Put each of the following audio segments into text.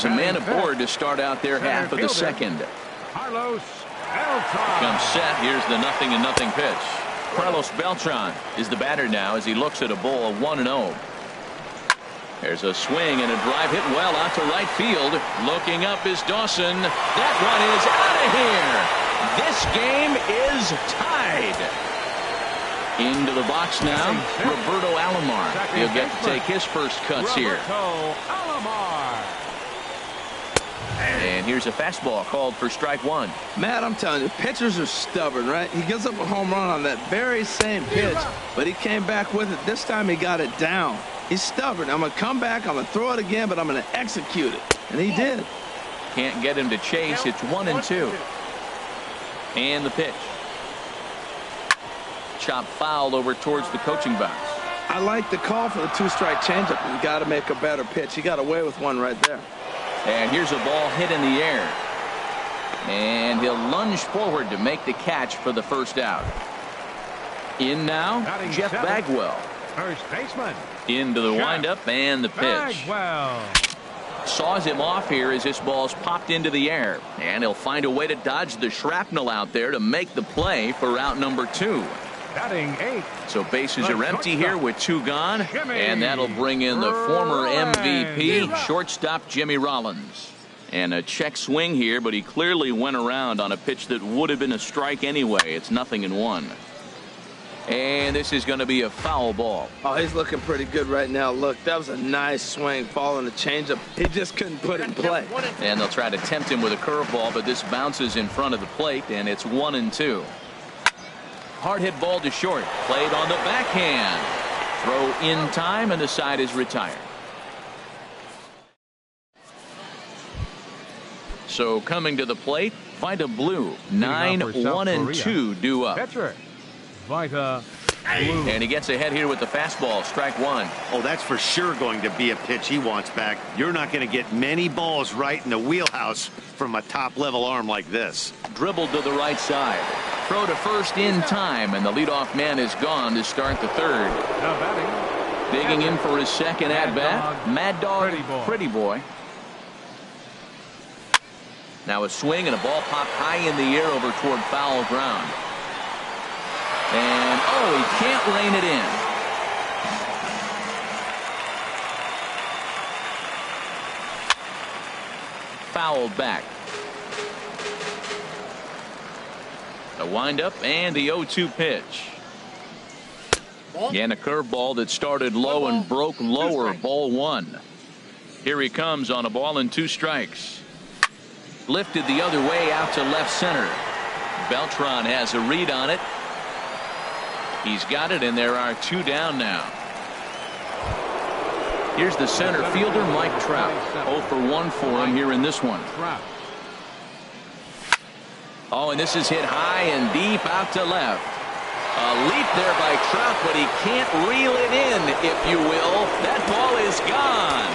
There's a man aboard to start out their half of the second. Carlos Comes set. Here's the 0-0 pitch. Carlos Beltran is the batter now as he looks at a ball 1-0. There's a swing and a drive hit well out to right field. Looking up is Dawson. That one is out of here. This game is tied. Into the box now, Roberto Alomar. He'll get to take his first cuts here. And here's a fastball called for strike one. Matt, I'm telling you, pitchers are stubborn, right? He gives up a home run on that very same pitch, but he came back with it. This time he got it down. He's stubborn. I'm going to come back, I'm going to throw it again, but I'm going to execute it. And he did. Can't get him to chase. It's 1-2. And the pitch. Chop foul over towards the coaching box. I like the call for the two-strike changeup. You got to make a better pitch. He got away with one right there. And here's a ball hit in the air. And he'll lunge forward to make the catch for the first out. In now, Jeff Bagwell. First baseman. Into the windup and the pitch. Bagwell. Saws him off here as this ball's popped into the air. And he'll find a way to dodge the shrapnel out there to make the play for out number 2. Batting 8. So bases are empty here with 2 gone. And that'll bring in the former MVP, shortstop Jimmy Rollins. And a check swing here, but he clearly went around on a pitch that would have been a strike anyway. It's 0-1. And this is going to be a foul ball. Oh, he's looking pretty good right now. Look, that was a nice swing following the changeup. He just couldn't put it in play. And they'll try to tempt him with a curveball, but this bounces in front of the plate, and it's 1-2. Hard hit ball to short. Played on the backhand. Throw in time, and the side is retired. So coming to the plate, Vita Blue. 9-1-2 due up. Pitcher, Vita Blue. And he gets ahead here with the fastball. Strike one. Oh, that's for sure going to be a pitch he wants back. You're not going to get many balls right in the wheelhouse from a top-level arm like this. Dribbled to the right side. Throw to first in time, and the leadoff man is gone to start the third. Now batting. Digging in for his second at-bat, Mad Dog Pretty Boy. Now a swing and a ball popped high in the air over toward foul ground. And, oh, he can't rein it in. Fouled back. The windup and the 0-2 pitch. And a curveball that started low and broke lower. Ball one. Here he comes on a ball and 2 strikes. Lifted the other way out to left center. Beltran has a read on it. He's got it, and there are 2 down now. Here's the center fielder, Mike Trout. 0 for 1 for him here in this one. Oh, and this is hit high and deep out to left. A leap there by Trout, but he can't reel it in, if you will. That ball is gone.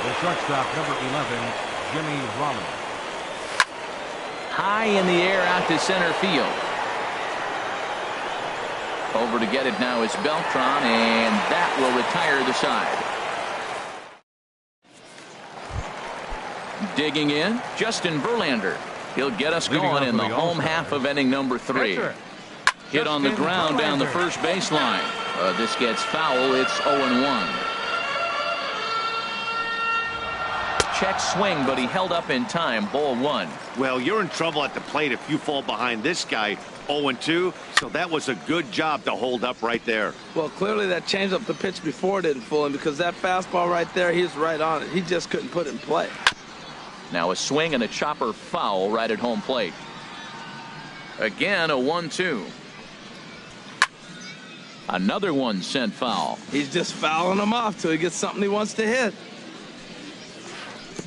The shortstop, number 11, Jimmy Rollins. High in the air out to center field. Over to get it now is Beltran, and that will retire the side. Digging in, Justin Verlander. He'll get us going in the home half of inning number 3. Hit on the ground down the first baseline. This gets foul. It's 0-1. Check swing, but he held up in time. Ball one. Well, you're in trouble at the plate if you fall behind this guy. 0-2, so that was a good job to hold up right there. Well, clearly that changeup the pitch before didn't fool him, because that fastball right there, he was right on it. He just couldn't put it in play. Now a swing and a chopper foul right at home plate. Again, a 1-2. Another one sent foul. He's just fouling them off till he gets something he wants to hit.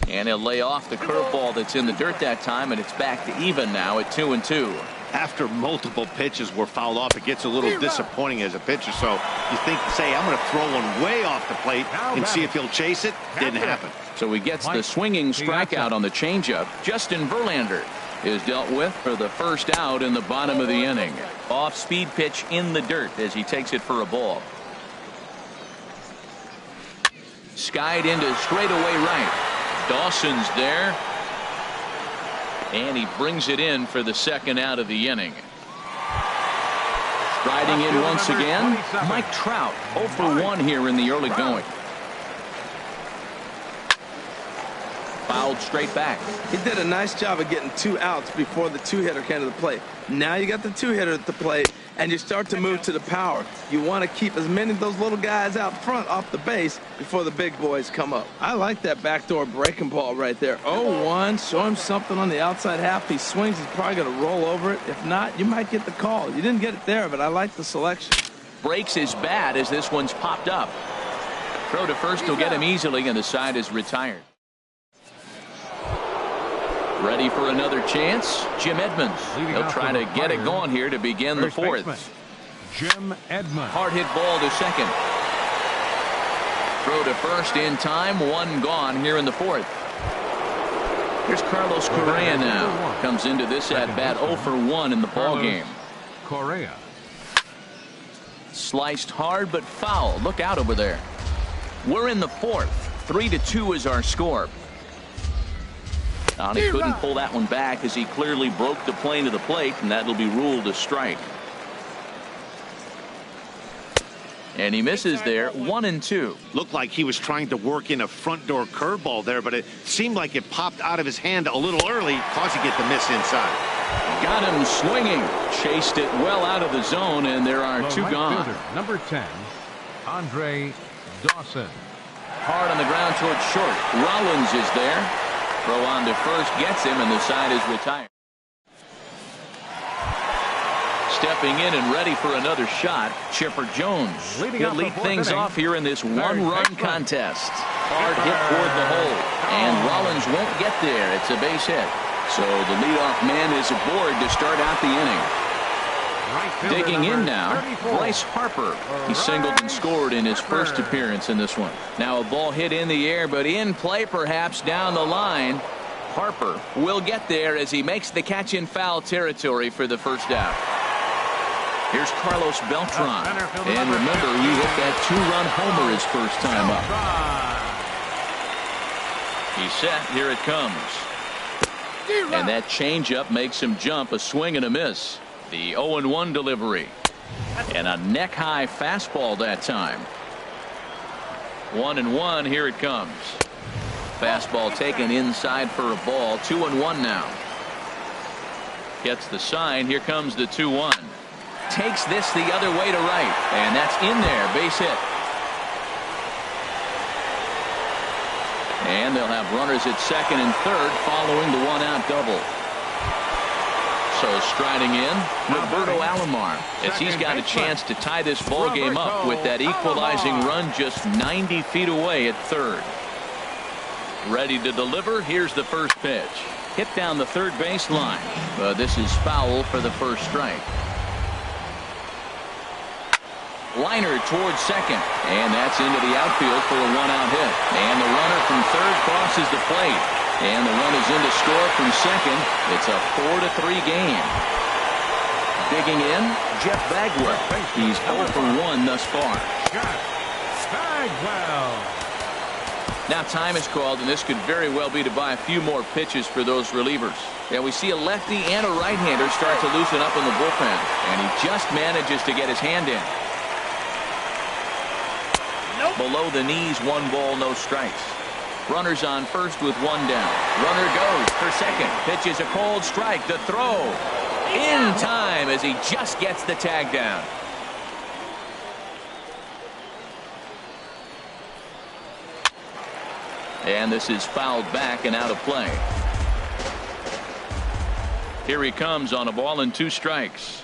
And he'll lay off the curveball that's in the dirt that time, and it's back to even now at 2-2. After multiple pitches were fouled off, it gets a little disappointing as a pitcher. So you think, say, I'm going to throw one way off the plate and see if he'll chase it. Didn't happen. So he gets the swinging strikeout on the changeup. Justin Verlander is dealt with for the first out in the bottom of the inning. Off-speed pitch in the dirt as he takes it for a ball. Skied into straightaway right. Dawson's there. And he brings it in for the second out of the inning. Striding in once again, Mike Trout, 0 for 1 here in the early going. Fouled straight back. He did a nice job of getting 2 outs before the 2-hitter came to the plate. Now you got the 2-hitter at the plate, and you start to move to the power. You want to keep as many of those little guys out front off the base before the big boys come up. I like that backdoor breaking ball right there. 0-1, show him something on the outside half. He swings, he's probably going to roll over it. If not, you might get the call. You didn't get it there, but I like the selection. Breaks his bat as this one's popped up. Throw to first will get him easily, and the side is retired. Ready for another chance, Jim Edmonds. He'll try to get it going here to begin the 4th. Jim Edmonds. Hard hit ball to second. Throw to first in time, 1 gone here in the 4th. Here's Carlos Correa now. Comes into this at bat 0 for 1 in the ball game. Correa. Sliced hard but foul. Look out over there. We're in the 4th. 3-2 is our score. He couldn't pull that one back as he clearly broke the plane to the plate, and that'll be ruled a strike. And he misses there, 1-2. Looked like he was trying to work in a front door curveball there, but it seemed like it popped out of his hand a little early, causing it to miss inside. Got him swinging. Chased it well out of the zone, and there are 2 gone. Fielder, number 10, Andre Dawson. Hard on the ground towards short. Rollins is there. Throw on to first gets him, and the side is retired. Stepping in and ready for another shot, Chipper Jones. He'll lead things off here in this 1-run contest. Hard hit toward the hole, and Rollins won't get there. It's a base hit. So the leadoff man is aboard to start out the inning. Digging in now, Bryce Harper. He singled and scored in his first appearance in this one. Now a ball hit in the air, but in play perhaps down the line. Harper will get there as he makes the catch in foul territory for the first out. Here's Carlos Beltran. And remember, he hit that 2-run homer his first time up. He's set. Here it comes. And that changeup makes him jump. A swing and a miss. The 0-1 delivery. And a neck-high fastball that time. 1-1. Here it comes. Fastball taken inside for a ball. 2-1 now. Gets the sign. Here comes the 2-1. Takes this the other way to right. And that's in there. Base hit. And they'll have runners at second and third following the 1-out double. So striding in, Roberto Alomar, as he's got a chance to tie this ball game up with that equalizing run just 90 feet away at third. Ready to deliver. Here's the first pitch. Hit down the third baseline. This is foul for the first strike. Liner towards second, and that's into the outfield for a 1-out hit. And the runner from third crosses the plate. And the run is in to score from second. It's a 4-3 game. Digging in, Jeff Bagwell. He's 0 for 1 thus far. Bagwell. Now time is called, and this could very well be to buy a few more pitches for those relievers. Yeah, we see a lefty and a right-hander start to loosen up in the bullpen. And he just manages to get his hand in. Below the knees, 1 ball, no strikes. Runners on first with 1 down. Runner goes for second. Pitches a cold strike. The throw in time as he just gets the tag down. And this is fouled back and out of play. Here he comes on a ball and 2 strikes.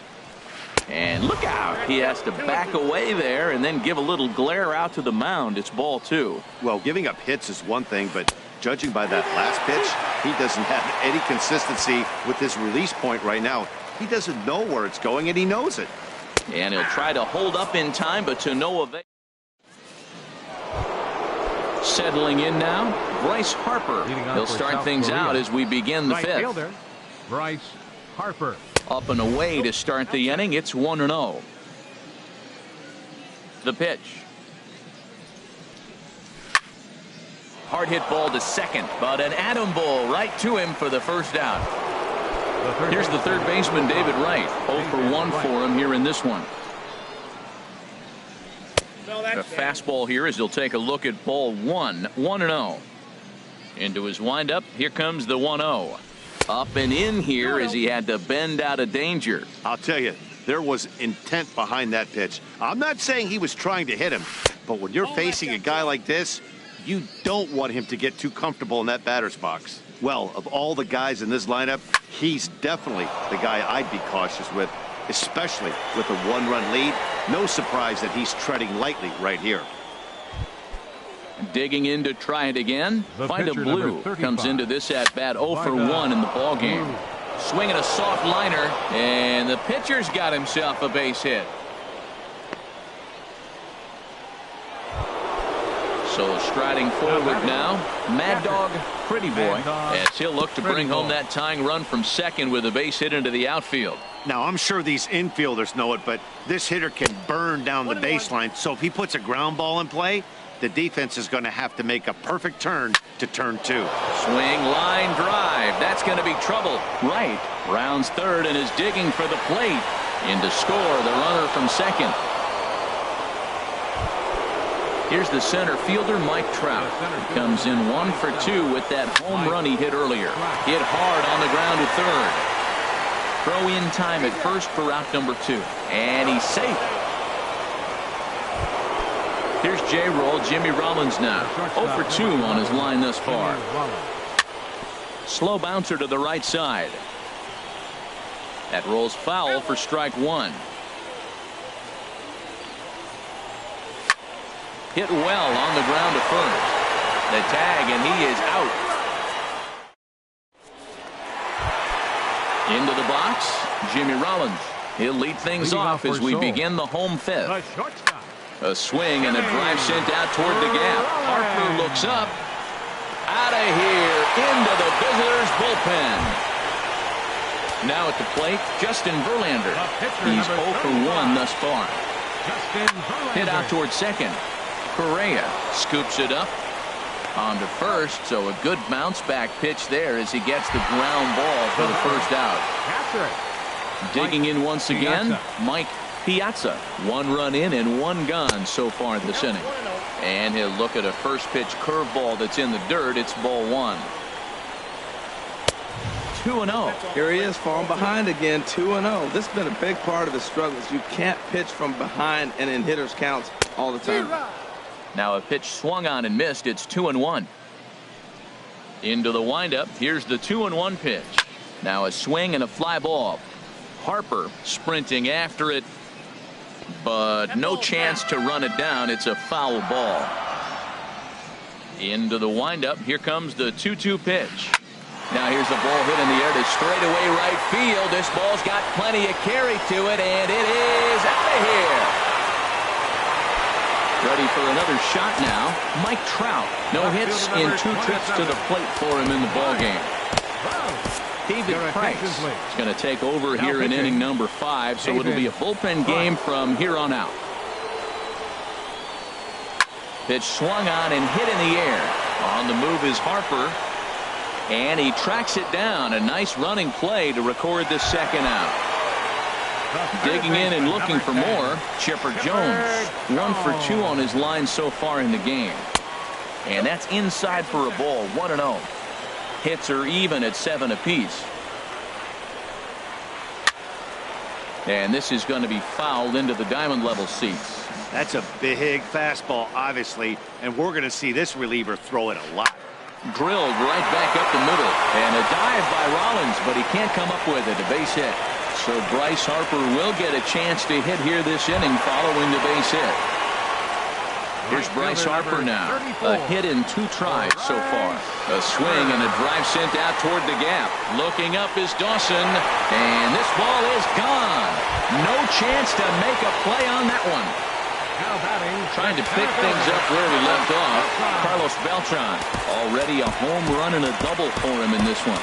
And look out. He has to back away there and then give a little glare out to the mound. It's ball 2. Well, giving up hits is one thing, but judging by that last pitch, he doesn't have any consistency with his release point right now. He doesn't know where it's going, and he knows it. And he'll try to hold up in time, but to no avail. Settling in now, Bryce Harper. He'll start things out as we begin the 5th. Bryce Harper. Up and away to start the inning. It's 1-0. The pitch. hard hit ball to second, but an atom ball right to him for the first out. Here's the third baseman, David Wright. 0 for 1 for him here in this one. A fastball here as he'll take a look at ball 1, 1-0. Into his windup. Here comes the 1-0. Up and in here as he had to bend out of danger. I'll tell you, there was intent behind that pitch. I'm not saying he was trying to hit him, but when you're facing a guy like this, you don't want him to get too comfortable in that batter's box. Well, of all the guys in this lineup, he's definitely the guy I'd be cautious with, especially with a 1-run lead. No surprise that he's treading lightly right here. Digging in to try it again. Find a Blue comes into this at bat 0 for 1 in the ball game. Swinging a soft liner, and the pitcher's got himself a base hit. So striding forward now, Mad Dog Pretty Boy, as he'll look to bring home that tying run from second with a base hit into the outfield. Now, I'm sure these infielders know it, but this hitter can burn down the baseline. So if he puts a ground ball in play, the defense is going to have to make a perfect turn to turn 2. Swing, line, drive. That's going to be trouble. Right rounds third and is digging for the plate. In to score the runner from second. Here's the center fielder, Mike Trout. He comes in 1 for 2 with that home run he hit earlier. Hit hard on the ground to third. Throw in time at first for out number 2. And he's safe. Here's J-Roll, Jimmy Rollins now. 0 for 2 on his line thus far. Slow bouncer to the right side. That rolls foul for strike 1. Hit well on the ground to first. The tag, and he is out. Into the box, Jimmy Rollins. He'll lead things off as we begin the home fifth. A swing and a drive sent out toward the gap. Harper looks up. Out of here into the visitors' bullpen. Now at the plate, Justin Verlander. He's 0 for 1 thus far. Hit out toward second. Correa scoops it up onto first, so a good bounce back pitch there as he gets the ground ball for the first out. Digging in once again, Mike Piazza. 1 run in and 1 gone so far this inning. And he'll look at a first pitch curveball that's in the dirt. It's ball 1. 2-0. Here he is, falling behind again, 2-0. This has been a big part of his struggles. You can't pitch from behind and in hitters' counts all the time. Now a pitch swung on and missed. It's 2-1. Into the windup. Here's the 2-1 pitch. Now a swing and a fly ball. Harper sprinting after it, but no chance to run it down. It's a foul ball. Into the windup. Here comes the 2-2 pitch. Now here's a ball hit in the air to straightaway right field. This ball's got plenty of carry to it, and it is out of here. Ready for another shot now, Mike Trout. No hits in 2 trips to the plate for him in the ballgame. David Price is going to take over here in inning number 5, so it'll be a bullpen game from here on out. Pitch swung on and hit in the air. On the move is Harper, and he tracks it down. A nice running play to record the second out. Digging in and looking for more, Chipper Jones. 1 for 2 on his line so far in the game. And that's inside for a ball, 1-0. Hits are even at 7 apiece. And this is going to be fouled into the diamond level seats. That's a big fastball, obviously, and we're going to see this reliever throw it a lot. Drilled right back up the middle. And a dive by Rollins, but he can't come up with it. A base hit. So Bryce Harper will get a chance to hit here this inning following the base hit. Here's Bryce Harper now. A hit in 2 tries so far. A swing and a drive sent out toward the gap. Looking up is Dawson, and this ball is gone. No chance to make a play on that one. Trying to pick things up where we left off. Carlos Beltran. Already a home run and a double for him in this one.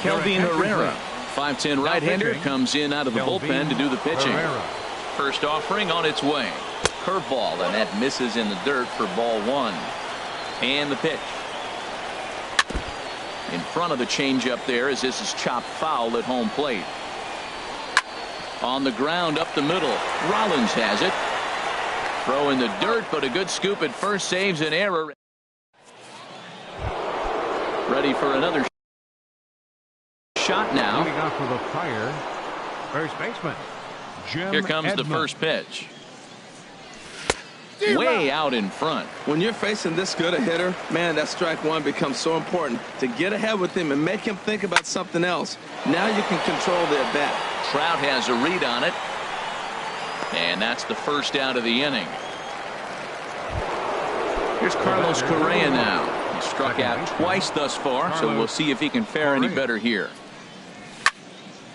Kelvin Herrera, 5'10" right-hander, comes in out of the bullpen to do the pitching. First offering on its way. Curveball, and that misses in the dirt for ball one. And the pitch. In front of the changeup there, as this is chopped foul at home plate. On the ground up the middle. Rollins has it. Throw in the dirt, but a good scoop at first, saves an error. Ready for another shot now. Leading off with a fire, first baseman Jim Here comes the first pitch. Way out in front. When you're facing this good a hitter, man, that strike one becomes so important to get ahead with him and make him think about something else. Now you can control the at bat. Trout has a read on it. And that's the first out of the inning. Here's Carlos Correa now. He struck out twice thus far, so we'll see if he can fare any better here.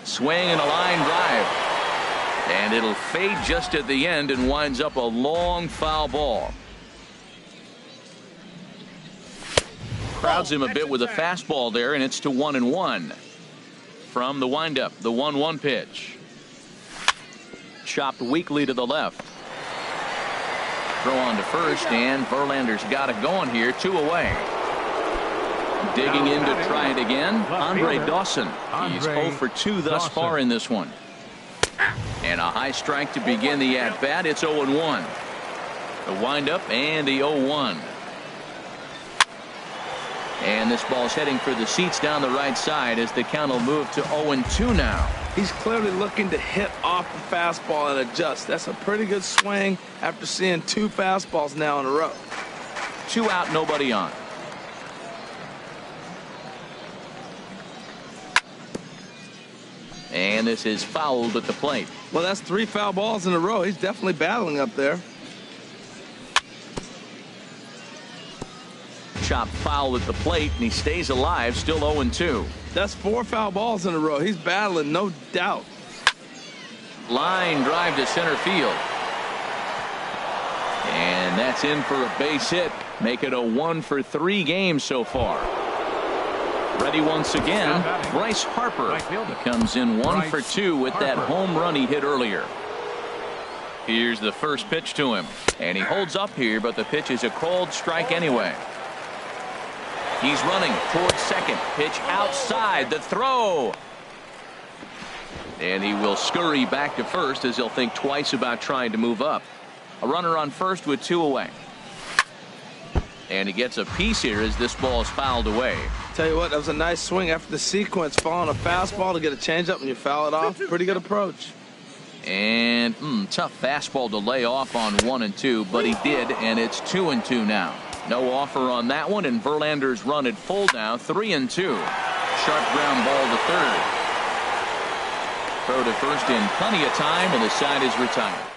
Swing and a line drive. And it'll fade just at the end and winds up a long foul ball. Crowds him a bit with a fastball there, and it's to 1-1. From the windup, the 1-1 pitch. Chopped weakly to the left. Throw on to first, and Verlander's got it going here. 2 away. Digging in to try it again, Andre Dawson. He's 0 for 2 thus far in this one. And a high strike to begin the at-bat. It's 0-1. The windup and the 0-1. And this ball's heading for the seats down the right side as the count will move to 0-2 now. He's clearly looking to hit off the fastball and adjust. That's a pretty good swing after seeing 2 fastballs now in a row. 2 out, nobody on. And this is fouled at the plate. Well, that's 3 foul balls in a row. He's definitely battling up there. Chopped foul at the plate, and he stays alive, still 0-2. That's 4 foul balls in a row. He's battling, no doubt. Line drive to center field. And that's in for a base hit. Make it a 1 for 3 games so far. Ready once again, Bryce Harper. He comes in 1 for 2 with that home run he hit earlier. Here's the first pitch to him. And he holds up here, but the pitch is a called strike anyway. He's running towards second. Pitch outside. The throw. And he will scurry back to first as he'll think twice about trying to move up. A runner on first with 2 away. And he gets a piece here as this ball is fouled away. Tell you what, that was a nice swing after the sequence. Following a fastball to get a changeup and you foul it off. Pretty good approach. And tough fastball to lay off on 1 and 2, but he did, and it's 2 and 2 now. No offer on that one, and Verlander's run at full now, 3 and 2. Sharp ground ball to third. Throw to first in plenty of time, and the side is retired.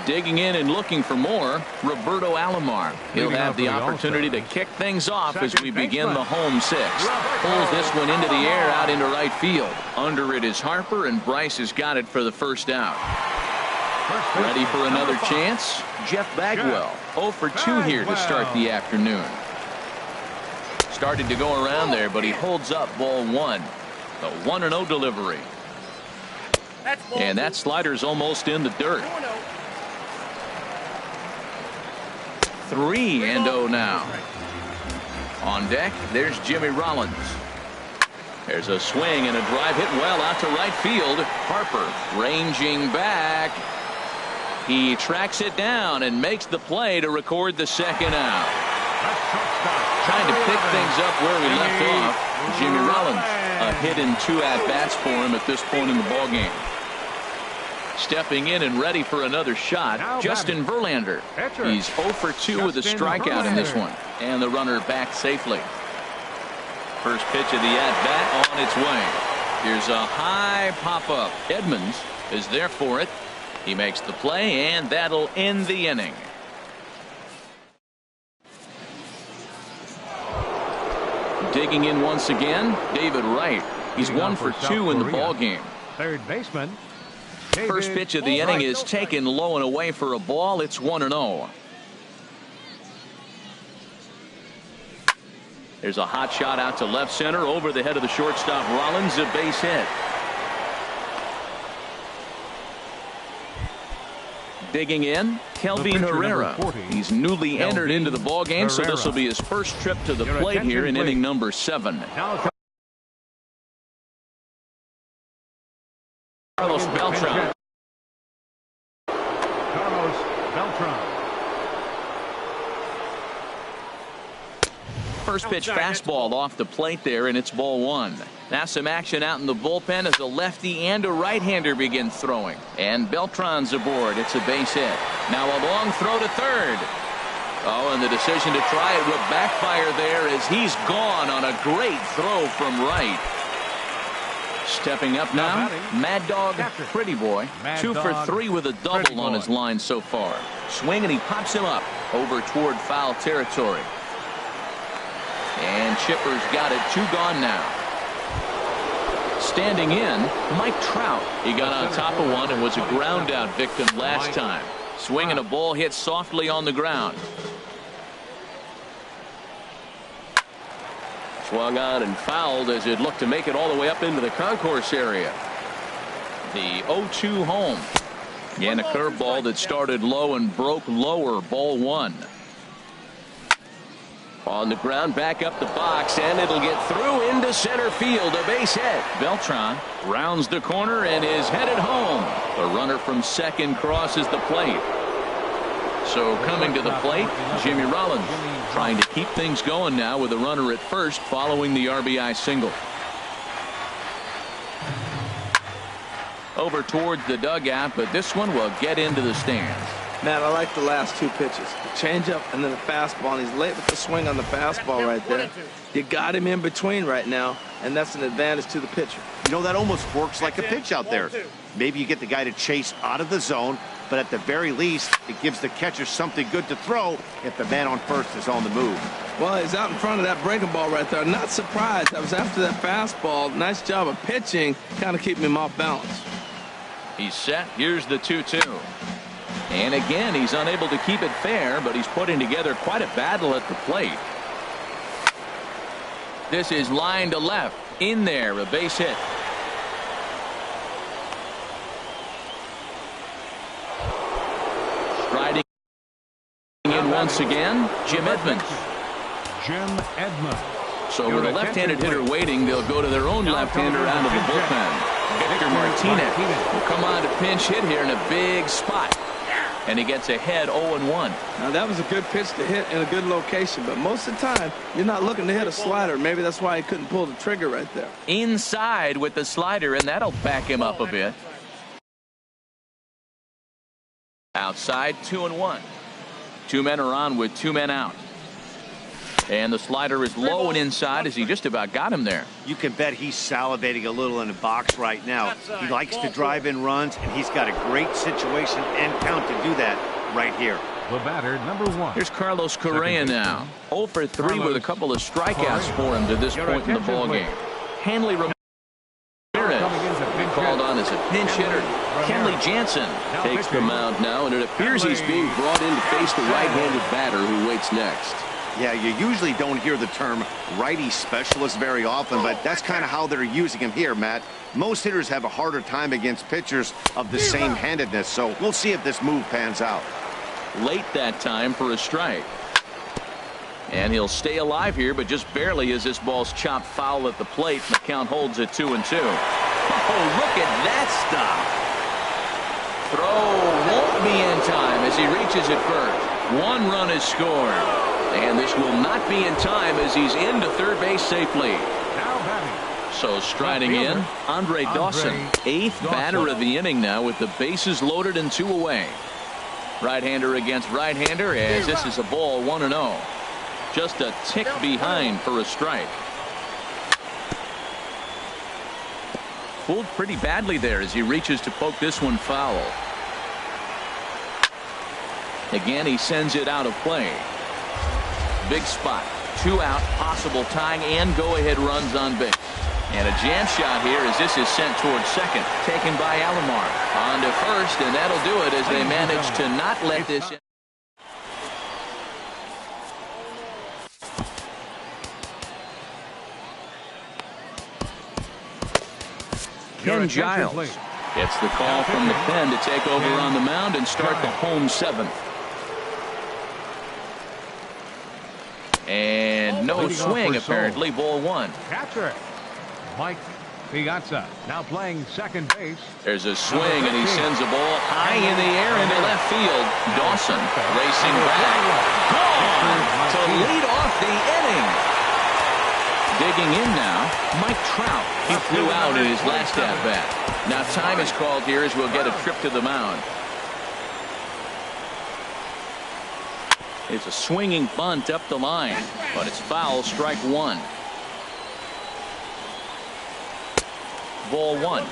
Digging in and looking for more, Roberto Alomar. He'll have the opportunity to kick things off as we begin the home 6th. Pulls this one into the air out into right field. Under it is Harper, and Bryce has got it for the first out. Ready for another chance? Jeff Bagwell, 0 for 2 here to start the afternoon. Started to go around there, but he holds up ball 1. The 1-0 delivery. And that slider's almost in the dirt. 3-0 now. On deck, there's Jimmy Rollins. There's a swing and a drive hit well out to right field. Harper ranging back. He tracks it down and makes the play to record the second out. Trying to pick things up where we left off. Jimmy Rollins, a hit and 2 at-bats for him at this point in the ballgame. Stepping in and ready for another shot, Justin Verlander. He's 0 for 2 with a strikeout in this one. And the runner back safely. First pitch of the at-bat on its way. Here's a high pop-up. Edmonds is there for it. He makes the play, and that'll end the inning. Digging in once again, David Wright. He's 1 for 2 in the ballgame. Third baseman. First pitch of the inning is taken low and away for a ball. It's 1-0. There's a hot shot out to left center over the head of the shortstop Rollins, a base hit. Digging in, Kelvin Herrera. He's newly entered into the ball game, so this will be his first trip to the plate here in inning number 7. Carlos Beltran. First pitch fastball off the plate there, and it's ball 1. Now some action out in the bullpen as a lefty and a right-hander begin throwing. And Beltran's aboard. It's a base hit. Now a long throw to third. Oh, and the decision to try it would backfire there as he's gone on a great throw from right. Stepping up now, Mad Dog Pretty Boy. 2 for 3 with a double on his line so far. Swing, and he pops him up over toward foul territory. And Chipper's got it. 2 gone now. Standing in, Mike Trout. He got on top of one and was a ground out victim last time. Swing and a ball hit softly on the ground. Swung on and fouled as it looked to make it all the way up into the concourse area. The 0-2 home. And a curveball that started low and broke lower. Ball 1. On the ground, back up the box, and it'll get through into center field. A base hit. Beltran rounds the corner and is headed home. The runner from second crosses the plate. So coming to the plate, Jimmy Rollins trying to keep things going now with a runner at first following the RBI single. Over towards the dugout, but this one will get into the stands. Matt, I like the last 2 pitches. The changeup and then the fastball. And he's late with the swing on the fastball right there. You got him in between right now, and that's an advantage to the pitcher. You know, that almost works like a pitch out there. Maybe you get the guy to chase out of the zone, but at the very least, it gives the catcher something good to throw if the man on first is on the move. Well, he's out in front of that breaking ball right there. Not surprised. That was after that fastball. Nice job of pitching, kind of keeping him off balance. He's set. Here's the 2-2. And again, he's unable to keep it fair, but he's putting together quite a battle at the plate. This is line to left. In there, a base hit. Striding in once again, Jim Edmonds. So with a left-handed hitter waiting, they'll go to their own left-hander out of the bullpen. Victor Martinez will come on to pinch hit here in a big spot. And he gets ahead 0-1. Now that was a good pitch to hit in a good location, but most of the time you're not looking to hit a slider. Maybe that's why he couldn't pull the trigger right there. Inside with the slider, and that'll back him up a bit. Outside, 2-1. 2 men are on with 2 men out. And the slider is low and inside as he just about got him there. You can bet he's salivating a little in the box right now. He likes to drive in runs, and he's got a great situation and count to do that right here. The batter, number 1. Here's Carlos Correa now. 0 for 3 with a couple of strikeouts for him to this point in the ballgame. Hanley Ramirez called on as a pinch hitter. Kenley Jansen takes the mound now, and it appears he's being brought in to face the right-handed batter who waits next. Yeah, you usually don't hear the term righty specialist very often, but that's kind of how they're using him here, Matt. Most hitters have a harder time against pitchers of the same handedness, so we'll see if this move pans out. Late that time for a strike. And he'll stay alive here, but just barely as this ball's chopped foul at the plate. The count holds at 2-2. Oh, look at that stop. Throw won't be in time as he reaches it first. 1 run is scored. And this will not be in time as he's into third base safely. So striding in, Andre Dawson, 8th batter of the inning now with the bases loaded and 2 away. Right-hander against right-hander as this is a ball 1-0. Just a tick behind for a strike. Fooled pretty badly there as he reaches to poke this one foul. Again, he sends it out of play. Big spot. 2 out, possible tying and go-ahead runs on base. And a jam shot here as this is sent towards second. Taken by Alomar. On to first, and that'll do it as they manage to not let this in. Ken Giles Gets the call from the pen to take over on the mound and start the home seventh. And no swing, apparently. Ball one. Catcher, Mike Piazza, now playing second base. There's a swing, and he sends a ball high in the air into left field. Dawson racing back. Gone to lead off the inning. Digging in now, Mike Trout. He flew out in his last at-bat. Now time is called here as we'll get a trip to the mound. It's a swinging bunt up the line, but it's foul, strike one. Ball one.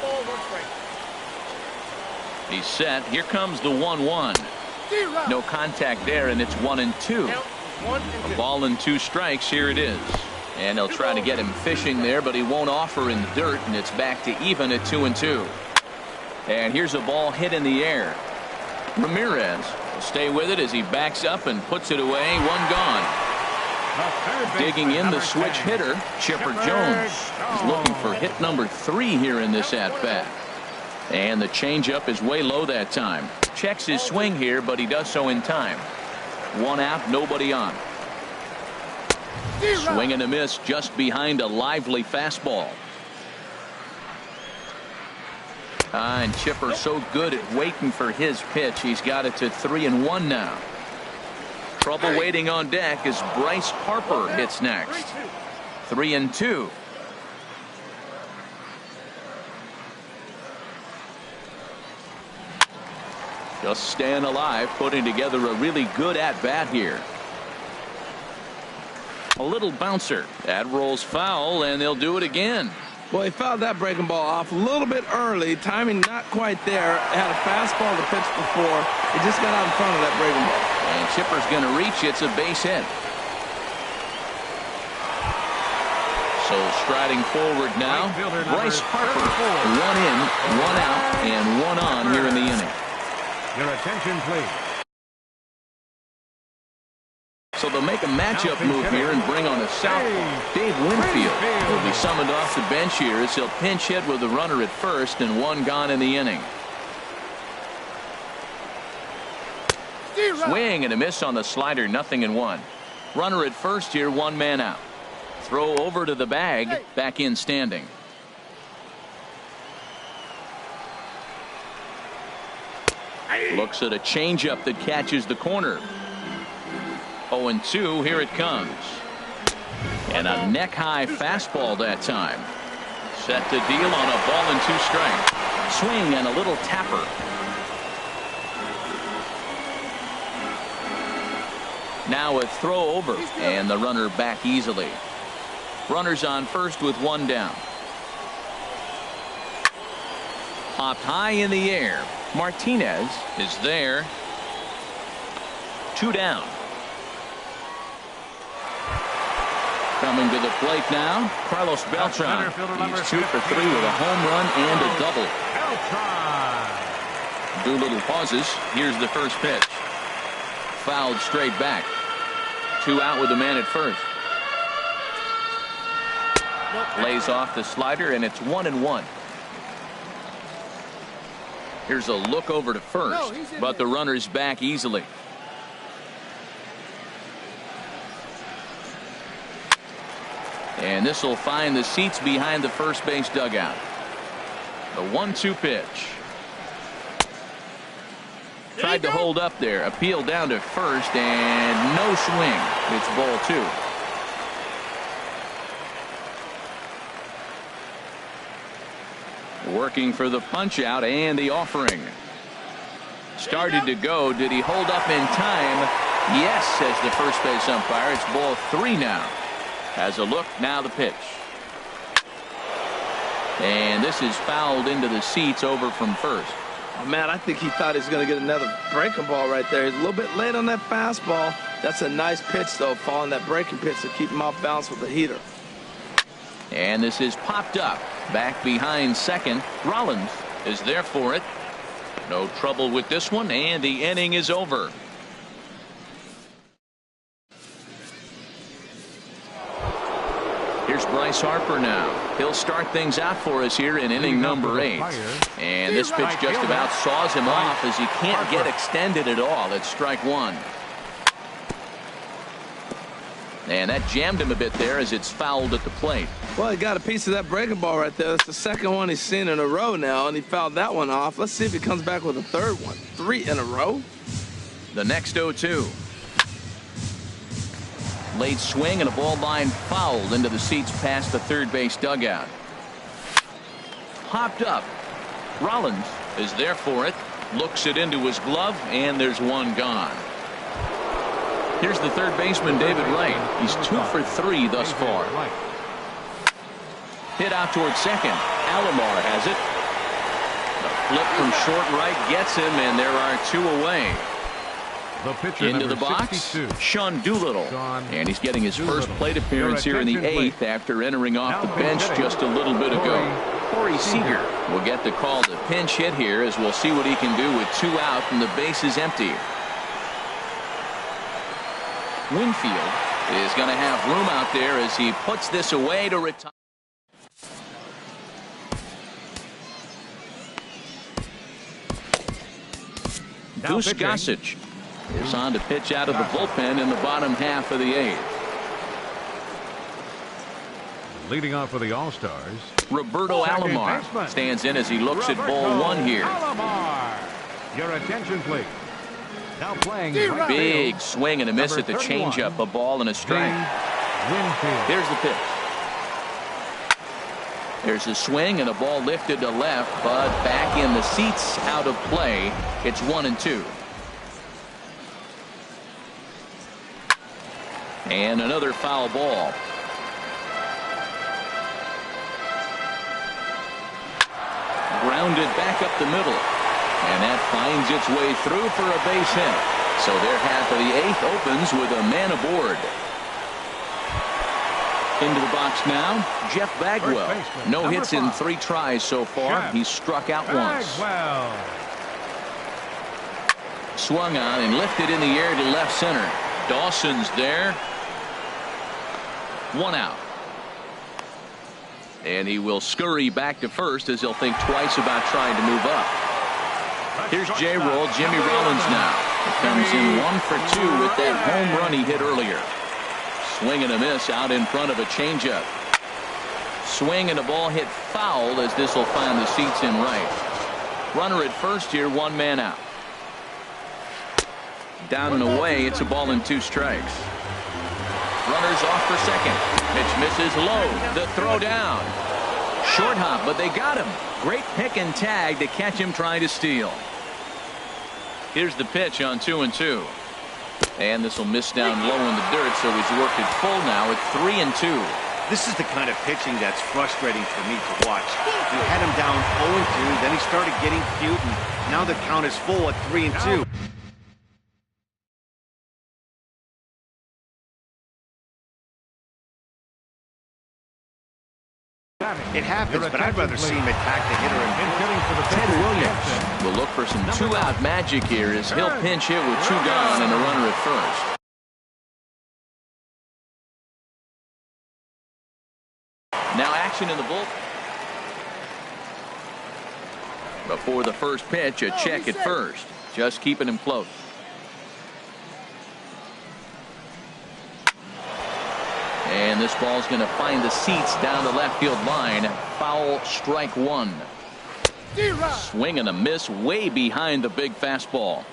He's set. Here comes the 1-1. No contact there, and it's 1-2. A ball and two strikes. Here it is. And they'll try to get him fishing there, but he won't offer in the dirt, and it's back to even at 2-2. And here's a ball hit in the air. Ramirez will stay with it as he backs up and puts it away. One gone. Digging in the switch hitter, Chipper Jones. He's looking for hit number 3 here in this at-bat. And the changeup is way low that time. Checks his swing here, but he does so in time. One out, nobody on. Swing and a miss just behind a lively fastball. And Chipper so good at waiting for his pitch. He's got it to 3-1 now. Trouble waiting on deck as Bryce Harper hits next. 3-2. Just staying alive, putting together a really good at-bat here. A little bouncer. That rolls foul, and they'll do it again. Well, he fouled that breaking ball off a little bit early. Timing not quite there. Had a fastball to pitch before. He just got out in front of that breaking ball. And Chipper's going to reach. It's a base hit. So striding forward now, Bryce Harper. 1 in, 1 out, and 1 on here in the inning. Your attention, please. So they'll make a matchup move here and bring on a southpaw. Dave Winfield will be summoned off the bench here as he'll pinch hit with the runner at first and 1 gone in the inning. Swing and a miss on the slider, 0-1. Runner at first here, 1 man out. Throw over to the bag, back in standing. Looks at a changeup that catches the corner. 0-2, here it comes. And a neck-high fastball that time. Set to deal on a ball and 2 strike. Swing and a little tapper. Now a throw over, and the runner back easily. Runners on first with 1 down. Popped high in the air. Martinez is there. 2 down. Coming to the plate now, Carlos Beltran. He's 2 for 3 with a home run and a double. Doolittle pauses. Here's the first pitch. Fouled straight back. 2 out with the man at first. Lays off the slider, and it's 1-1. Here's a look over to first, but the runner's back easily. And this will find the seats behind the first base dugout. The 1-2 pitch. Tried to hold up there. Appeal down to first, and no swing. It's ball 2. Working for the punch out and the offering. Started to go. Did he hold up in time? Yes, says the first base umpire. It's ball 3 now. Has a look, now the pitch. And this is fouled into the seats over from first. Oh, man, I think he thought he was going to get another breaking ball right there. He's a little bit late on that fastball. That's a nice pitch, though, following that breaking pitch to keep him off balance with the heater. And this is popped up. Back behind second. Rollins is there for it. No trouble with this one, and the inning is over. Here's Bryce Harper now. He'll start things out for us here in inning number 8. And this pitch just about saws him off as he can't get extended at all. It's strike one. And that jammed him a bit there as it's fouled at the plate. Well, he got a piece of that breaking ball right there. That's the second one he's seen in a row now, and he fouled that one off. Let's see if he comes back with a third one. 3 in a row. The next 0-2. Late swing and a ball line fouled into the seats past the third base dugout. Popped up. Rollins is there for it. Looks it into his glove, and there's one gone. Here's the third baseman, David Wright. He's 2 for 3 thus far. Hit out towards second. Alomar has it. The flip from short right gets him, and there are 2 away. The pitcher, into the box, 62. Sean Doolittle. And he's getting his first plate appearance here in the 8th after entering off the bench just a little bit ago. Corey Seager will get the call to pinch hit here, as we'll see what he can do with 2 out and the base is empty. Winfield is going to have room out there as he puts this away to retire. Goose Gossage is on to pitch out of the bullpen in the bottom half of the 8th. Leading off for the All-Stars, Roberto Alomar stands in as he looks at ball 1 here. Alomar. Your attention, please. Now playing big swing and a miss at the changeup, a ball and a strike. Here's the pitch. There's a swing and a ball lifted to left, but back in the seats, out of play. It's 1-2. And another foul ball. Grounded back up the middle. And that finds its way through for a base hit. So their half of the 8th opens with a man aboard. Into the box now, Jeff Bagwell. No hits in 3 tries so far. He's struck out once. Swung on and lifted in the air to left center. Dawson's there. 1 out. And he will scurry back to first as he'll think twice about trying to move up. Here's J-Roll, Jimmy Rollins now. He comes in 1 for 2 with that home run he hit earlier. Swing and a miss out in front of a changeup. Swing and a ball hit foul as this will find the seats in right. Runner at first here, 1 man out. Down and away, it's a ball and 2 strikes. Runners off for second. Pitch misses low. The throw down. Short hop, but they got him. Great pick and tag to catch him trying to steal. Here's the pitch on 2-2. And this will miss down low in the dirt, so he's worked it full now at 3-2. This is the kind of pitching that's frustrating for me to watch. You had him down 0-2, then he started getting cute, and now the count is full at 3-2. It happens, but I'd rather see him attack the hitter and Ted Williams will look for some 2-out magic here as he'll pinch hit with 2 gone and a runner at first. Now action in the bullpen. Before the first pitch, a check at first. Just keeping him close. And this ball's going to find the seats down the left field line. Foul, strike 1. Swing and a miss way behind the big fastball.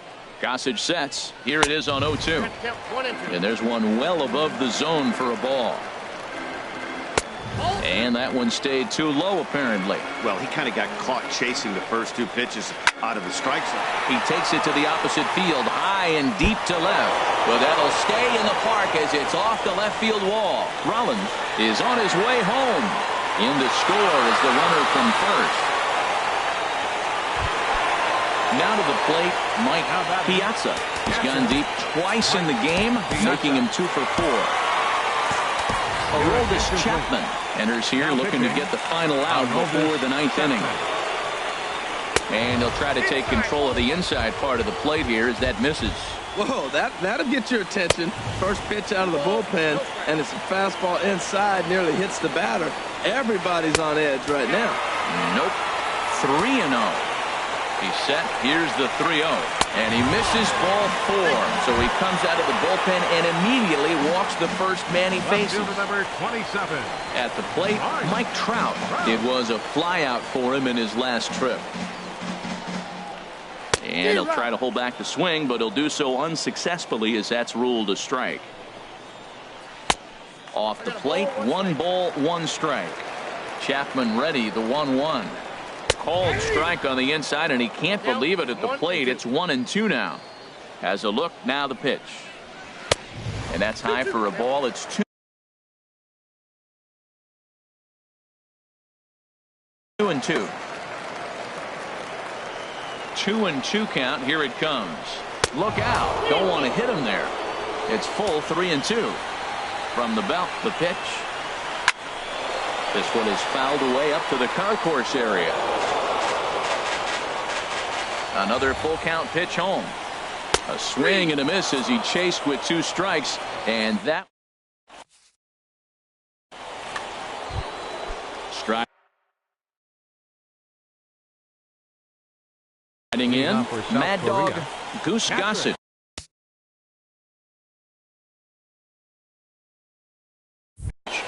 Gossage sets. Here it is on 0-2. And there's one well above the zone for a ball. And that one stayed too low, apparently. Well, he kind of got caught chasing the first 2 pitches out of the strike zone. He takes it to the opposite field, high and deep to left. Well, that'll stay in the park as it's off the left field wall. Rollins is on his way home. In to score is the runner from first. Now to the plate, Mike Piazza. He's gone deep twice in the game, making him 2 for 4. Aroldis Chapman enters here looking to get the final out before the 9th inning. And he'll try to take control of the inside part of the plate here as that misses. Whoa, that'll get your attention. First pitch out of the bullpen, and it's a fastball inside, nearly hits the batter. Everybody's on edge right now. Nope. 3-0. He's set. Here's the 3-0. And he misses ball 4. So he comes out of the bullpen and immediately walks the first man he faces. Number 27. At the plate, Mike Trout. It was a flyout for him in his last trip. And he'll try to hold back the swing, but he'll do so unsuccessfully as that's ruled a strike. Off the plate, 1 ball, 1 strike. Chapman ready, the 1-1. Called strike on the inside, and he can't believe it at the plate. It's 1-2 now. Has a look, now the pitch. And that's high for a ball. It's 2-2. 2-2 count. Here it comes. Look out. Don't want to hit him there. It's full 3-2. From the belt, the pitch. This one is fouled away up to the concourse area. Another full count pitch home. A swing and a miss as he chased with 2 strikes, and that strike. Heading in, Mad Dog Goose Gossett.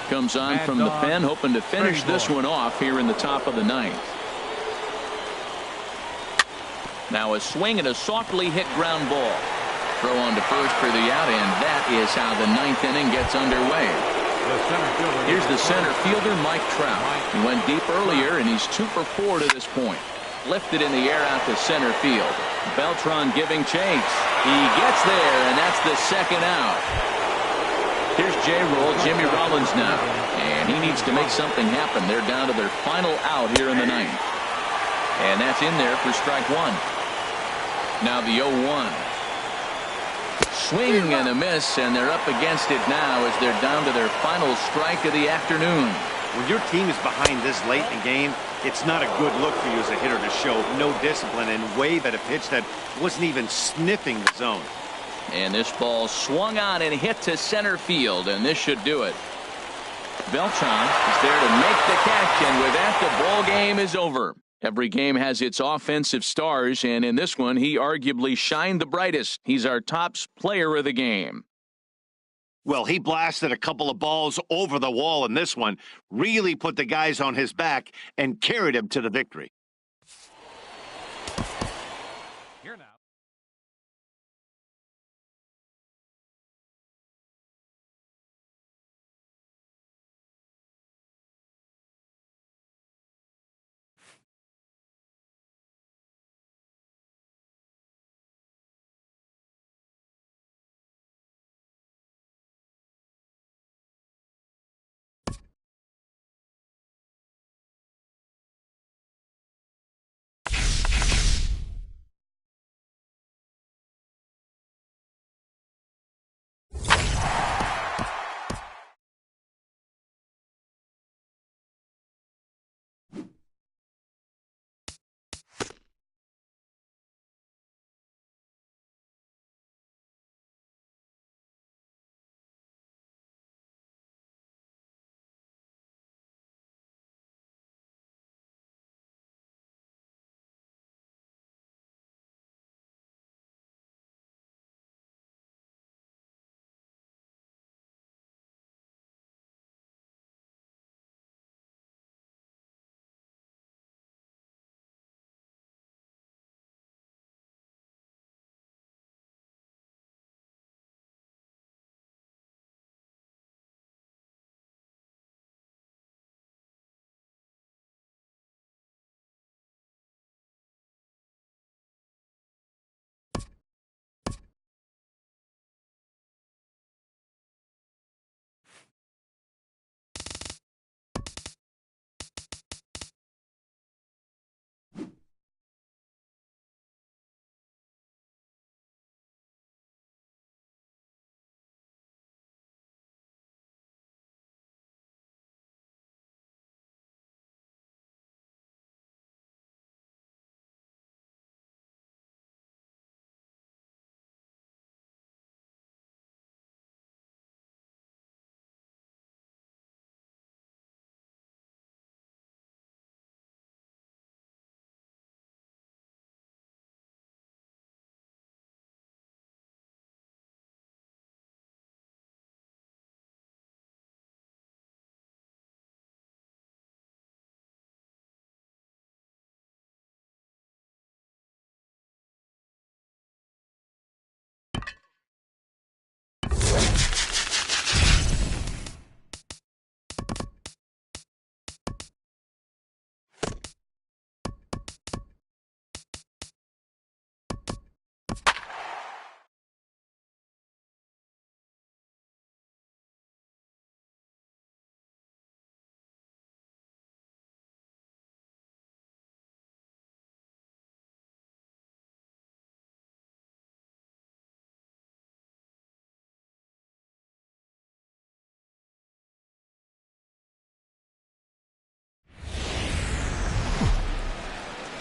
Comes on from the pen, hoping to finish this one off here in the top of the 9th. Now a swing and a softly hit ground ball. Throw on to first for the out, and that is how the 9th inning gets underway. Here's the center fielder, Mike Trout. He went deep earlier, and he's 2 for 4 to this point. Lifted in the air out to center field. Beltran giving chase. He gets there, and that's the 2nd out. Here's J-Roll, Jimmy Rollins now. And he needs to make something happen. They're down to their final out here in the 9th. And that's in there for strike 1. Now the 0-1. Swing and a miss, and they're up against it now as they're down to their final strike of the afternoon. When your team is behind this late in the game, it's not a good look for you as a hitter to show no discipline and wave at a pitch that wasn't even sniffing the zone. And this ball swung on and hit to center field, and this should do it. Beltran is there to make the catch, and with that, the ball game is over. Every game has its offensive stars, and in this one, he arguably shined the brightest. He's our top player of the game. Well, he blasted a couple of balls over the wall in this one, really put the guys on his back, and carried him to the victory.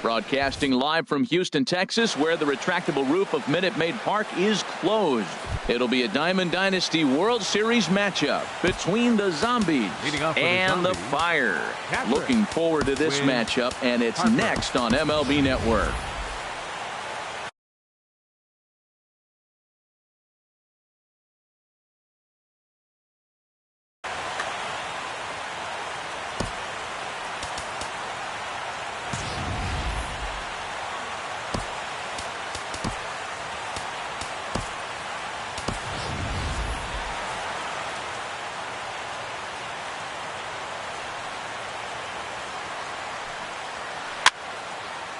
Broadcasting live from Houston, Texas, where the retractable roof of Minute Maid Park is closed. It'll be a Diamond Dynasty World Series matchup between the Zombies and the Fire. Looking forward to this matchup, and it's next on MLB Network.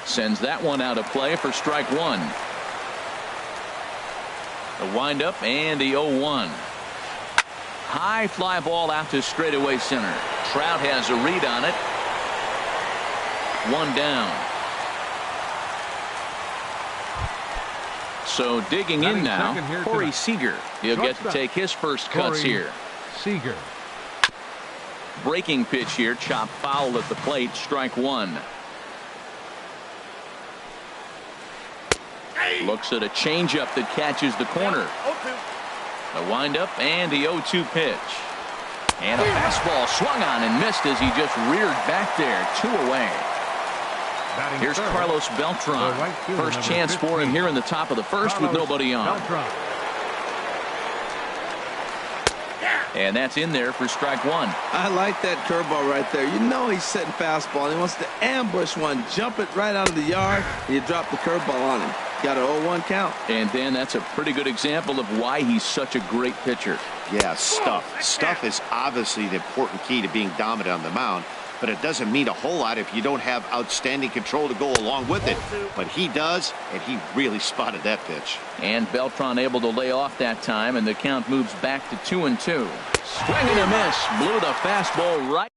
Sends that one out of play for strike one. The windup and the 0-1. High fly ball out to straightaway center. Trout has a read on it. One down. So digging in now, Corey Seager. He'll get to take his first cuts here. Seager. Breaking pitch here, chop foul at the plate, strike one. Looks at a changeup that catches the corner. The windup and the 0-2 pitch. And a fastball swung on and missed as he just reared back there. 2 away. Here's Carlos Beltran. First chance for him here in the top of the first with nobody on. And that's in there for strike one. I like that curveball right there. You know he's setting fastball, and he wants to ambush one, jump it right out of the yard, and you drop the curveball on him. Got an 0-1 count. And then that's a pretty good example of why he's such a great pitcher. Yeah, stuff. Stuff is obviously the important key to being dominant on the mound, but it doesn't mean a whole lot if you don't have outstanding control to go along with it. But he does, and he really spotted that pitch. And Beltran able to lay off that time, and the count moves back to 2-2. Swing and a miss. Blew the fastball right.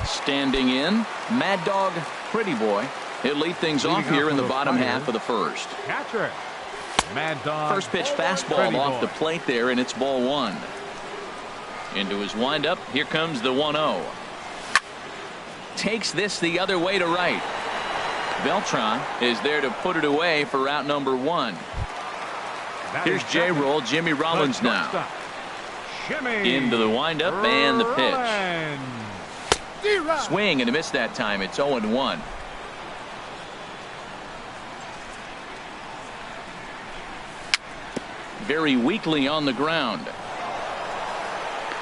Standing in, Mad Dog Pretty Boy. He'll lead things off here in the bottom half of the first. Catcher. Mad Dog. First pitch fastball off the plate there, and it's ball one. Into his windup. Here comes the 1-0. Takes this the other way to right. Beltran is there to put it away for out number one. Here's J-Roll, Jimmy Rollins now. Into the windup and the pitch. Swing and a miss that time. It's 0-1. Very weakly on the ground.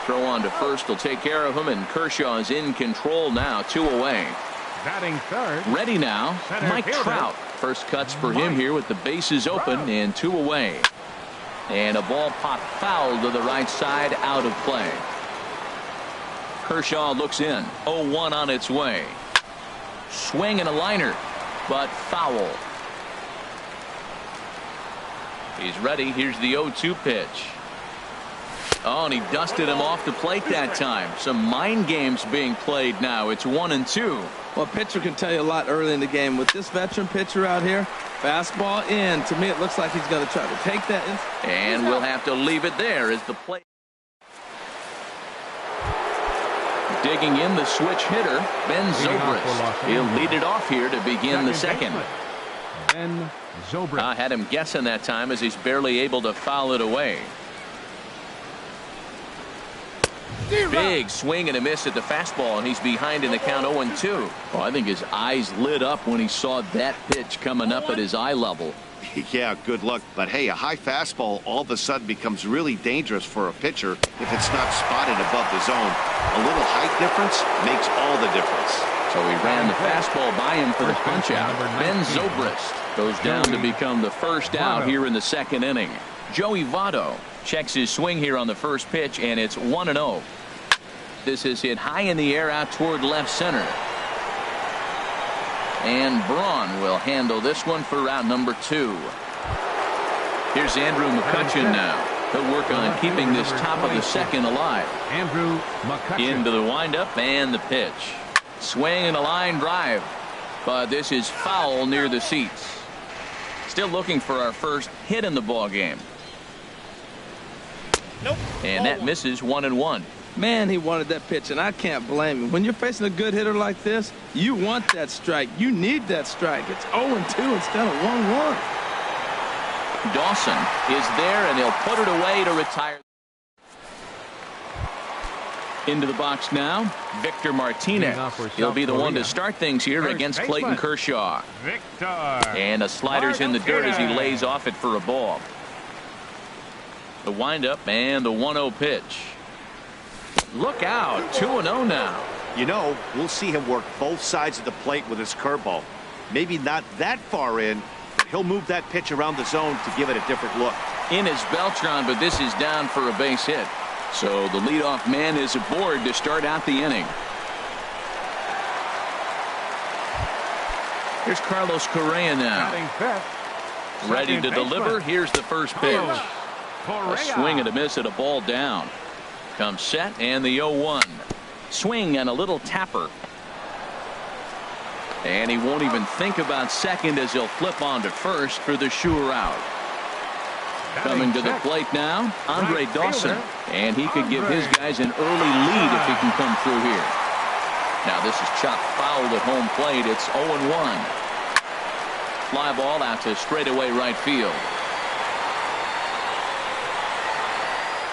Throw on to first will take care of him, and Kershaw is in control now. 2 away. Batting third. Ready now, Mike Trout. First cuts for him here with the bases open and 2 away. And a ball popped foul to the right side, out of play. Kershaw looks in. 0-1 on its way. Swing and a liner, but foul. He's ready. Here's the 0-2 pitch. Oh, and he dusted him off the plate that time. Some mind games being played now. It's 1-2. Well, a pitcher can tell you a lot early in the game. With this veteran pitcher out here, fastball in. To me, it looks like he's going to try to take that. And we'll have to leave it there as the play. Digging in the switch hitter, Ben Zobrist. He'll lead it off here to begin the second. Ben Zobrist. I had him guessing that time as he's barely able to foul it away. Big swing and a miss at the fastball, and he's behind in the count 0-2. Oh, I think his eyes lit up when he saw that pitch coming up at his eye level. Yeah, good luck. But hey, a high fastball all of a sudden becomes really dangerous for a pitcher if it's not spotted above the zone. A little height difference makes all the difference. So he ran the fastball by him for the punch out. Ben Zobrist goes down to become the first out here in the second inning. Joey Votto checks his swing here on the first pitch, and it's 1-0. This is hit high in the air out toward left center. And Braun will handle this one for route number 2. Here's Andrew McCutchen now. He'll work on keeping this top of the second alive. Andrew McCutchen. Into the windup and the pitch. Swing and a line drive. But this is foul near the seats. Still looking for our first hit in the ball game. And that misses 1-1. Man, he wanted that pitch, and I can't blame him. When you're facing a good hitter like this, you want that strike. You need that strike. It's 0-2 instead of 1-1. Dawson is there, and he'll put it away to retire. Into the box now, Victor Martinez. He'll be the one to start things here against Clayton Kershaw. Victor. And a slider's in the dirt as he lays off it for a ball. The windup and the 1-0 pitch. Look out, 2-0 now. You know, we'll see him work both sides of the plate with his curveball. Maybe not that far in, but he'll move that pitch around the zone to give it a different look. In is Beltran, but this is down for a base hit. So the leadoff man is aboard to start out the inning. Here's Carlos Correa now. Ready to deliver. Here's the first pitch. A swing and a miss at a ball down. Comes set and the 0-1. Swing and a little tapper. And he won't even think about second as he'll flip on to first for the sure out. Coming to the plate now, Andre Dawson. And he could give his guys an early lead if he can come through here. Now this is chopped foul at home plate. It's 0-1. Fly ball out to straightaway right field.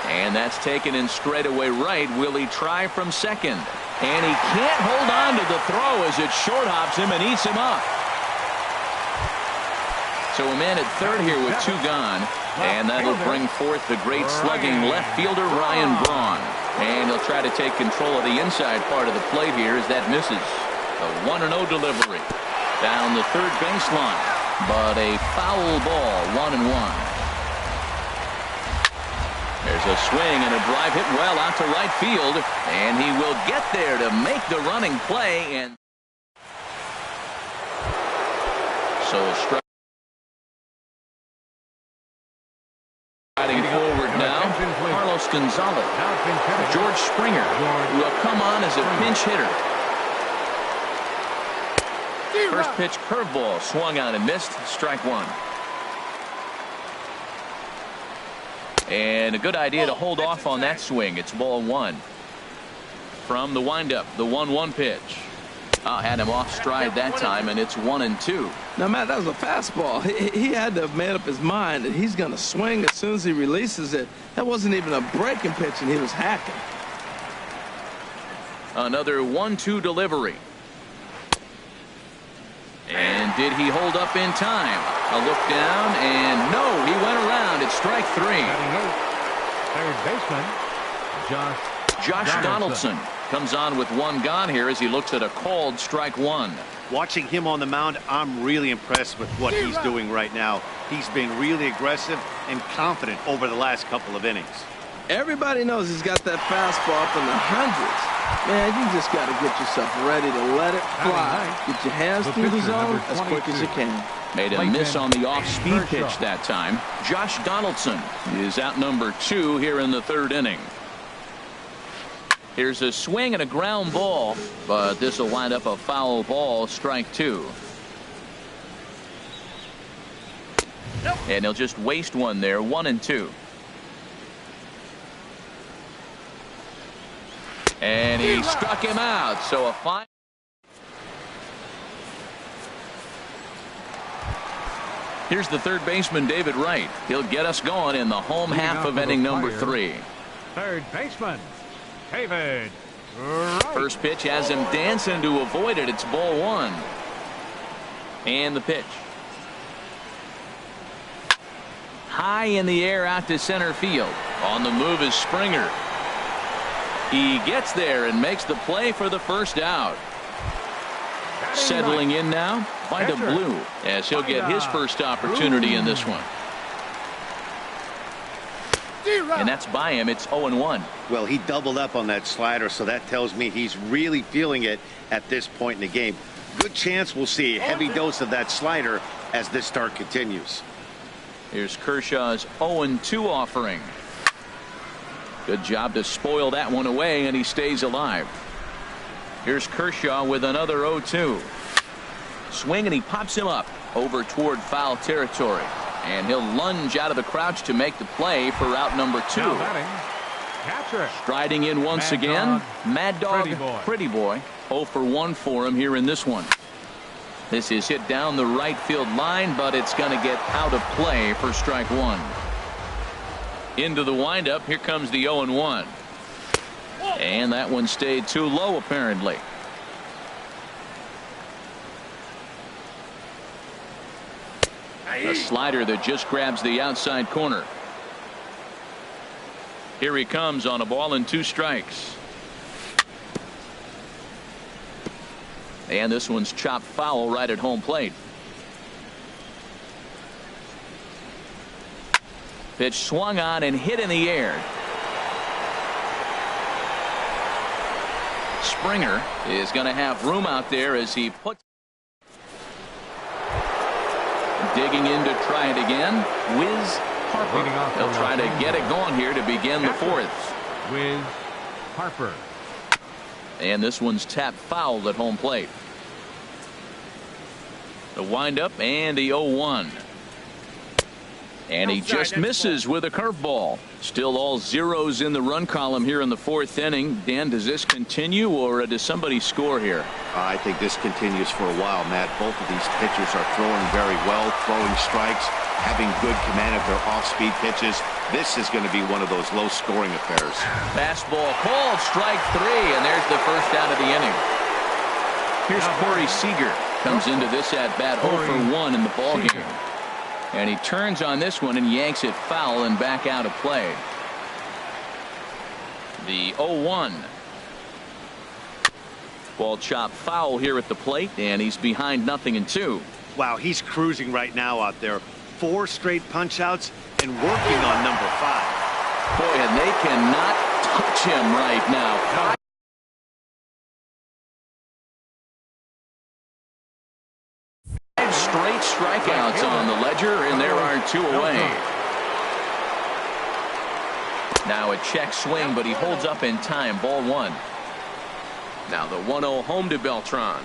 And that's taken in straightaway right. Will he try from second? And he can't hold on to the throw as it short hops him and eats him up. So a man at third here with 2 gone. And that'll bring forth the great slugging left fielder Ryan Braun. And he'll try to take control of the inside part of the plate here as that misses. A 1-0 delivery down the third baseline. But a foul ball, 1-1. There's a swing and a drive hit well out to right field. And he will get there to make the running play. And so a strike. Riding forward now, Carlos Gonzalez. George Springer will come on as a pinch hitter. First pitch curveball swung on and missed. Strike 1. And a good idea to hold off on that swing. It's ball 1. From the windup, the 1-1 pitch. Had him off stride that time, and it's 1-2. Now, Matt, that was a fastball. He had to have made up his mind that he's going to swing as soon as he releases it. That wasn't even a breaking pitch, and he was hacking. Another 1-2 delivery. And did he hold up in time? A look down, and no, he went around. It's strike 3. Third baseman, Josh Donaldson comes on with 1 gone here as he looks at a called strike 1. Watching him on the mound, I'm really impressed with what he's doing right now. He's been really aggressive and confident over the last couple of innings. Everybody knows he's got that fastball up in the hundreds. Man, you just got to get yourself ready to let it fly. Get your hands through the zone as quick as you can. Made a miss on the off-speed pitch that time. Josh Donaldson is out number 2 here in the 3rd inning. Here's a swing and a ground ball, but this will wind up a foul ball, strike 2. And he'll just waste one there, 1-2. And he struck him out, so a fine. Here's the third baseman, David Wright. He'll get us going in the home half of inning number 3. Third baseman, David Wright. First pitch has him dancing to avoid it. It's ball 1. And the pitch. High in the air out to center field. On the move is Springer. He gets there and makes the play for the first out. Settling in now, Vida Blue, as he'll get his first opportunity in this one. And that's by him. It's 0-1. Well, he doubled up on that slider, so that tells me he's really feeling it at this point in the game. Good chance we'll see a heavy dose of that slider as this start continues. Here's Kershaw's 0-2 offering. Good job to spoil that one away, and he stays alive. Here's Kershaw with another 0-2. Swing, and he pops him up over toward foul territory. And he'll lunge out of the crouch to make the play for out number 2. Catcher. Striding in once Mad again. Dog. Mad Dog. Pretty boy. Pretty boy. 0 for 1 for him here in this one. This is hit down the right field line, but it's going to get out of play for strike one. Into the windup. Here comes the 0-1. And that one stayed too low, apparently. A slider that just grabs the outside corner. Here he comes on a ball and 2 strikes. And this one's chopped foul right at home plate. Pitch swung on and hit in the air. Springer is going to have room out there as he puts. Digging in to try it again. Wiz Harper. They'll try to get it going here to begin the 4th. Wiz Harper. And this one's tapped foul at home plate. The windup and the 0-1. And he just misses with a curveball. Still all zeros in the run column here in the 4th inning. Dan, does this continue or does somebody score here? I think this continues for a while, Matt. Both of these pitchers are throwing very well, throwing strikes, having good command of their off-speed pitches. This is going to be one of those low-scoring affairs. Fastball called, strike 3, and there's the first out of the inning. Here's Corey Seager. Comes into this at-bat 0 for 1 in the ballgame. And he turns on this one and yanks it foul and back out of play. The 0-1. Ball chopped foul here at the plate, and he's behind 0-2. Wow, he's cruising right now out there. 4 straight punch-outs and working on number 5. Boy, and they cannot touch him right now. 5 straight strikeouts on the ledger, and there are 2 away. Now a check swing, but he holds up in time. Ball 1. Now the 1-0 home to Beltran.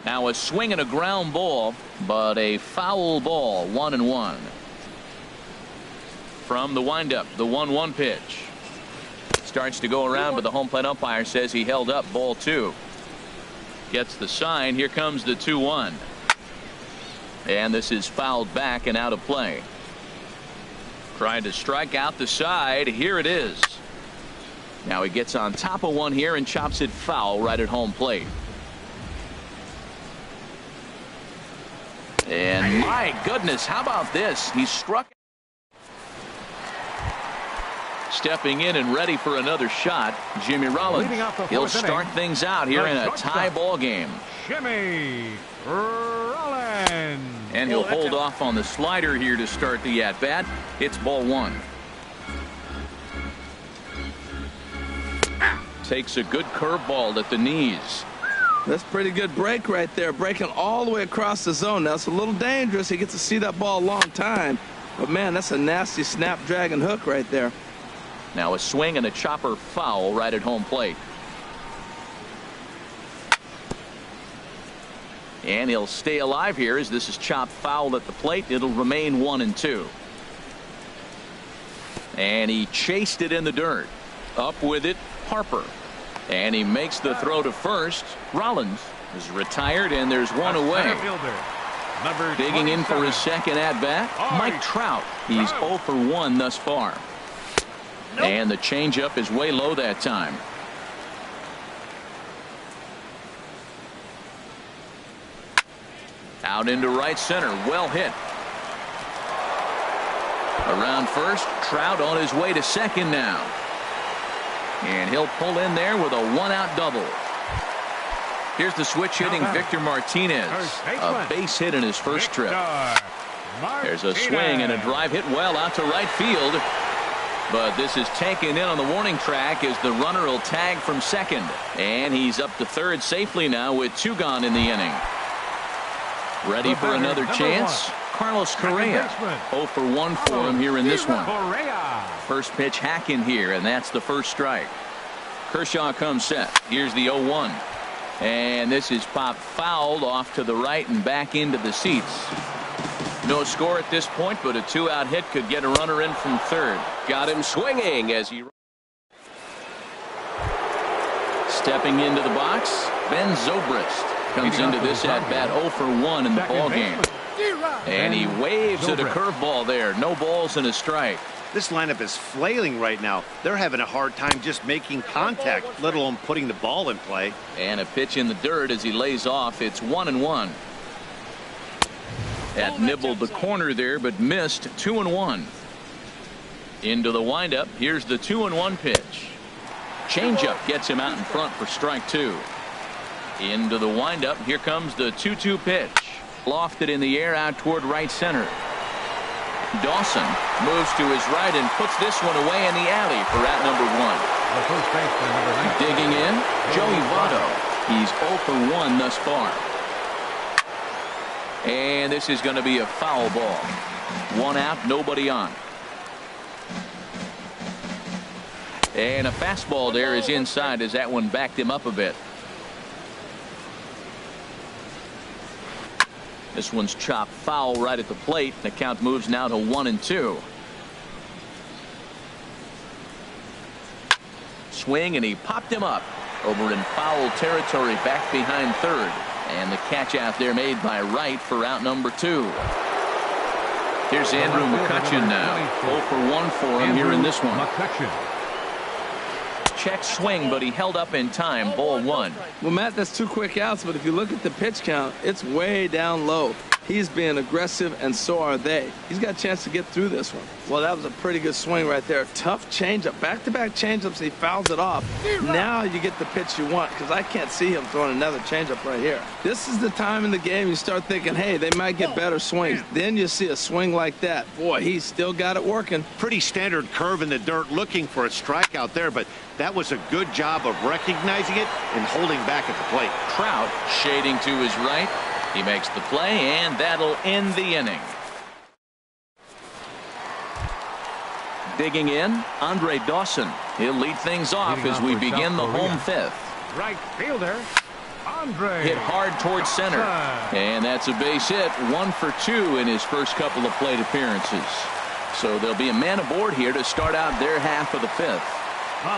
Now a swing and a ground ball, but a foul ball. 1-1. From the windup, the 1-1 pitch. Starts to go around, but the home plate umpire says he held up. Ball 2. Gets the sign. Here comes the 2-1. And this is fouled back and out of play. Trying to strike out the side. Here it is. Now he gets on top of one here and chops it foul right at home plate. And my goodness, how about this? He struck. Stepping in and ready for another shot, Jimmy Rollins. He'll start things out here in a tie ball game. Jimmy Rollins. And he'll hold off on the slider here to start the at-bat. It's ball 1. Takes a good curveball at the knees. That's pretty good break right there, breaking all the way across the zone. Now it's a little dangerous. He gets to see that ball a long time, but man, that's a nasty snapdragon hook right there. Now a swing and a chopper foul right at home plate. And he'll stay alive here as this is chopped foul at the plate. It'll remain 1-2. And he chased it in the dirt. Up with it, Harper. And he makes the throw to first. Rollins is retired, and there's one away. Digging in for his second at-bat, Mike Trout. He's 0 for 1 thus far. And the changeup is way low that time. Out into right center. Well hit. Around first. Trout on his way to second now. And he'll pull in there with a 1-out double. Here's the switch hitting Victor Martinez. A base hit in his first trip. There's a swing and a drive hit well out to right field. But this is taken in on the warning track as the runner will tag from second. And he's up to third safely now with 2 gone in the inning. Ready for another chance? Carlos Correa. 0 for 1 for him here in this one. First pitch hacking here, and that's the first strike. Kershaw comes set. Here's the 0-1. And this is popped fouled off to the right and back into the seats. No score at this point, but a 2-out hit could get a runner in from third. Got him swinging as he Stepping into the box, Ben Zobrist comes into this at-bat 0 for 1 in the ball game. And he waves at a curveball there. No balls and a strike. This lineup is flailing right now. They're having a hard time just making contact, let alone putting the ball in play. And a pitch in the dirt as he lays off. It's 1-1. That nibbled the corner there, but missed. 2-1. Into the windup. Here's the 2-1 pitch. Changeup gets him out in front for strike 2. Into the windup. Here comes the 2-2 pitch. Lofted in the air out toward right center. Dawson moves to his right and puts this one away in the alley for out number 1. The first baseman, number 19. Digging in, Joey Votto. He's 0 for 1 thus far. And this is going to be a foul ball. 1 out, nobody on. And a fastball there is inside as that one backed him up a bit. This one's chopped foul right at the plate. The count moves now to 1-2. Swing, and he popped him up over in foul territory back behind third. And the catch out there made by Wright for out number 2. Here's Andrew McCutchen now. 0 for 1 for him here in this one. Check swing, but he held up in time. Ball 1. Well, Matt, that's 2 quick outs, but if you look at the pitch count, it's way down low. He's being aggressive, and so are they. He's got a chance to get through this one. Well, that was a pretty good swing right there. Tough changeup. Back-to-back changeups, he fouls it off. Now you get the pitch you want, because I can't see him throwing another changeup right here. This is the time in the game you start thinking, hey, they might get better swings. Then you see a swing like that. Boy, he's still got it working. Pretty standard curve in the dirt, looking for a strikeout there, but that was a good job of recognizing it and holding back at the plate. Trout shading to his right. He makes the play, and that'll end the inning. Digging in, Andre Dawson. He'll lead things off as we begin the home 5th. Right fielder, Andre. Hit hard towards center. And that's a base hit. 1 for 2 in his first couple of plate appearances. So there'll be a man aboard here to start out their half of the 5th.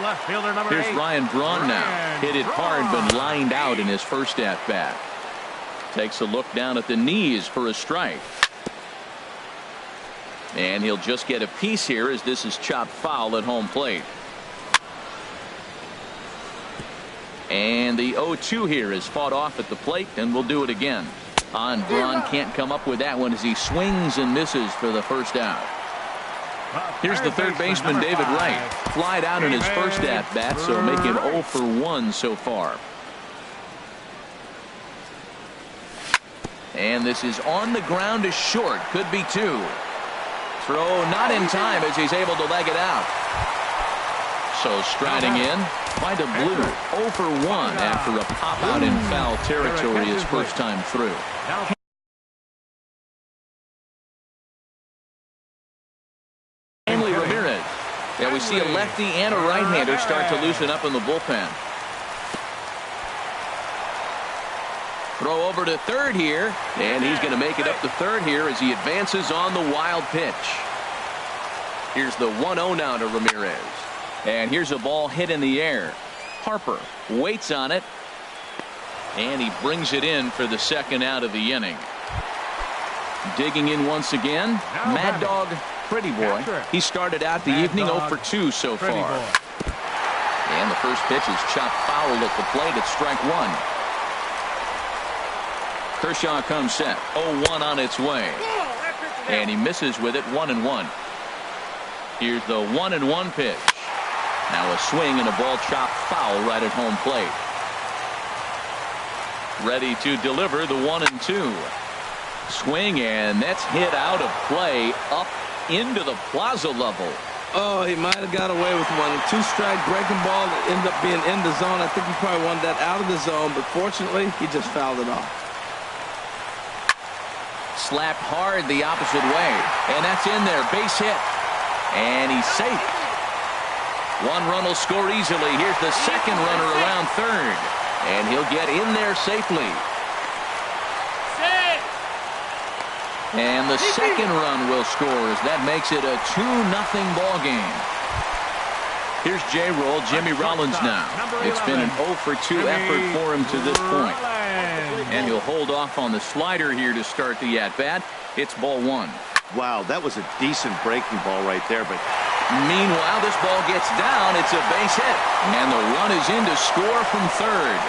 Left fielder, number 8. Here's Ryan Braun now. Hit it hard, but lined out in his first at-bat. Takes a look down at the knees for a strike. And he'll just get a piece here as this is chopped foul at home plate. And the 0-2 here is fought off at the plate, and we'll do it again. Braun can't come up with that one as he swings and misses for the first out. Here's the third baseman, David Wright. Flied out in his first at-bat, so making 0 for 1 so far. And this is on the ground to short. Could be 2. Throw not in time as he's able to leg it out. So striding in, find a blue. 0 for 1 after a pop out in foul territory his first time through. Ramirez. Yeah, we see a lefty and a right-hander start to loosen up in the bullpen. Throw over to third here, and he's going to make it up to third here as he advances on the wild pitch. Here's the 1-0 now to Ramirez. And here's a ball hit in the air. Harper waits on it, and he brings it in for the second out of the inning. Digging in once again, Mad Dog Pretty Boy. He started out the evening 0 for 2 so far. And the first pitch is chopped foul at the plate at strike 1. Kershaw comes set. 0-1 on its way. And he misses with it. 1-1. Here's the 1-1 pitch. Now a swing and a ball chopped foul right at home plate. Ready to deliver the 1-2. Swing, and that's hit out of play up into the plaza level. Oh, he might have got away with one. A 2-strike breaking ball that ended up being in the zone. I think he probably wanted that out of the zone, but fortunately, he just fouled it off. Slapped hard the opposite way, and that's in there. Base hit, and he's safe. 1 run will score easily. Here's the second runner around third, and he'll get in there safely. And the second run will score as that makes it a 2-0 ball game. Here's J-Roll, Jimmy Rollins now. It's been an 0 for 2 effort for him to this point. And he'll hold off on the slider here to start the at-bat. It's ball 1. Wow, that was a decent breaking ball right there, but meanwhile, this ball gets down. It's a base hit. And the run is in to score from third.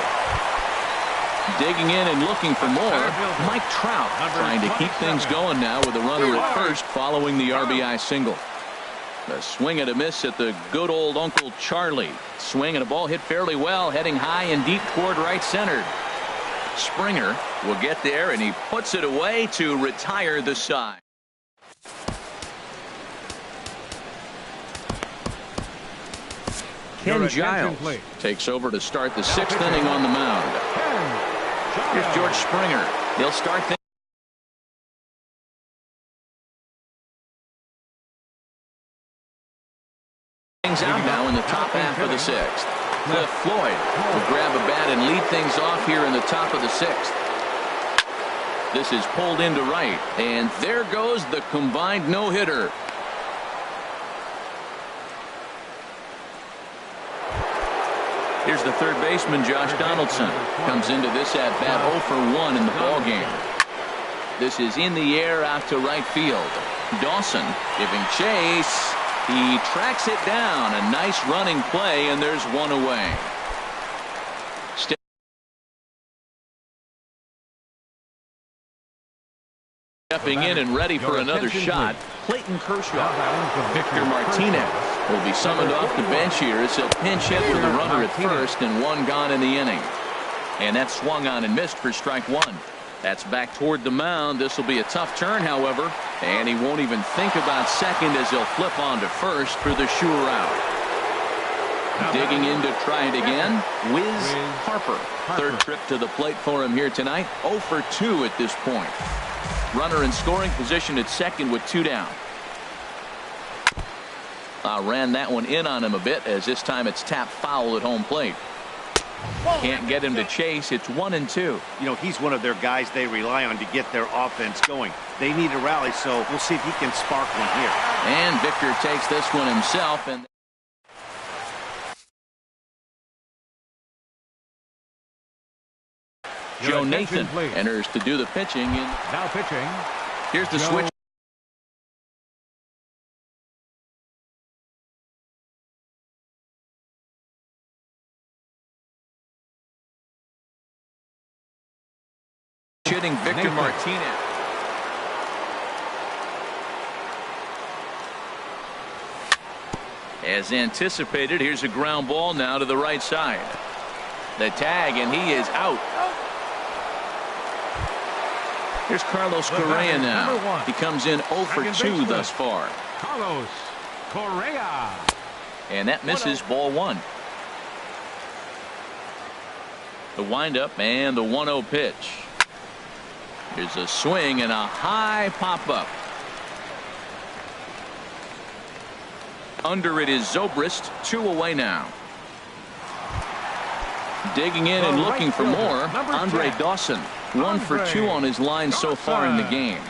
Digging in and looking for more, Mike Trout trying to keep things going now with a runner at first following the RBI single. A swing and a miss at the good old Uncle Charlie. Swing and a ball hit fairly well, heading high and deep toward right center. Springer will get there, and he puts it away to retire the side. Ken Giles takes over to start the 6th inning on the mound. Here's George Springer. He'll start things out now in the top half of the 6th. Cliff Floyd will grab a bat and lead things off here in the top of the 6th. This is pulled into right, and there goes the combined no-hitter. Here's the third baseman, Josh Donaldson. Comes into this at-bat 0 for 1 in the ballgame. This is in the air out to right field. Dawson giving chase. He tracks it down. A nice running play, and there's one away. Stepping in and ready for another shot, Clayton Kershaw. Victor Martinez will be summoned off the bench here. It's a pinch hit for the runner at first, and one gone in the inning. And that swung on and missed for strike 1. That's back toward the mound. This will be a tough turn, however, and he won't even think about second as he'll flip on to first for the sure out. Digging in to try it again, Wiz Harper. Third trip to the plate for him here tonight. 0 for 2 at this point. Runner in scoring position at second with 2 down. Ran that one in on him a bit, as this time it's tapped foul at home plate. Can't get him to chase. It's 1 and 2. You know, he's one of their guys they rely on to get their offense going. They need a rally, so we'll see if he can spark one here. And Victor takes this one himself. And Joe Nathan enters to do the pitching. Now pitching. Here's the switch. Hitting Victor Martinez. As anticipated, here's a ground ball now to the right side. The tag, and he is out. Here's Carlos Correa now. He comes in 0 for 2 thus far. Carlos Correa. And that misses ball 1. The windup and the 1-0 pitch. Here's a swing and a high pop-up. Under it is Zobrist. 2 away now. Digging in and looking for more, Andre Dawson. 1 for 2 on his line so far in the game.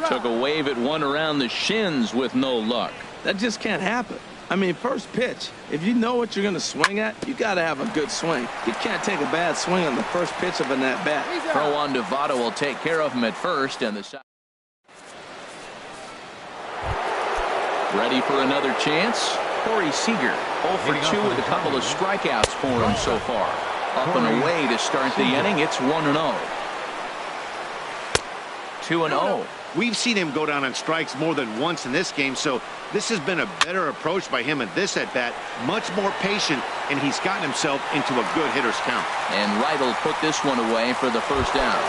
Took a wave at one around the shins with no luck. That just can't happen. I mean, first pitch, if you know what you're going to swing at, you got to have a good swing. You can't take a bad swing on the first pitch of an at-bat. Throw on Devato will take care of him at first, and the ready for another chance. Corey Seager 0 for 2 with a couple of strikeouts for him so far. Up and away to start the inning. It's 1-0. 2-0. We've seen him go down on strikes more than once in this game, so this has been a better approach by him at this at-bat. Much more patient, and he's gotten himself into a good hitter's count. And Wright will put this one away for the first down.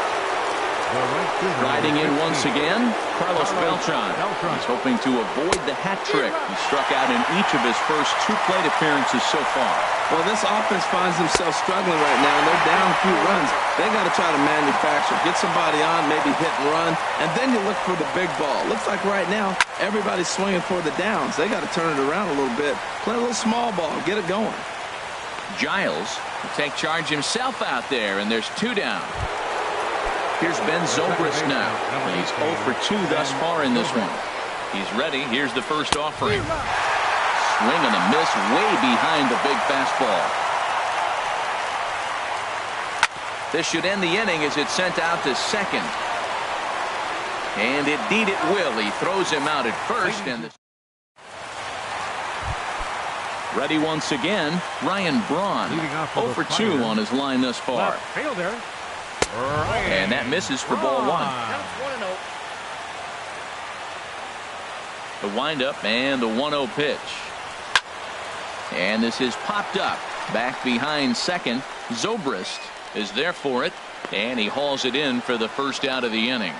Riding in once again, Carlos Beltran. He's hoping to avoid the hat trick. He struck out in each of his first 2 plate appearances so far. Well, this offense finds themselves struggling right now, and they're down a few runs. They got to try to manufacture, get somebody on, maybe hit and run, and then you look for the big ball. Looks like right now everybody's swinging for the downs. They got to turn it around a little bit, play a little small ball, get it going. Giles will take charge himself out there, and there's 2 down. Here's Ben Zobrist now. He's 0 for 2 thus far in this one. He's ready. Here's the first offering. Swing and a miss way behind the big fastball. This should end the inning as it's sent out to second. And indeed it will. He throws him out at first. And ready once again, Ryan Braun. 0 for 2 on his line thus far. Fielder. And that misses for ball 1. The windup and the 1-0 pitch. And this is popped up. Back behind second. Zobrist is there for it. And he hauls it in for the first out of the inning.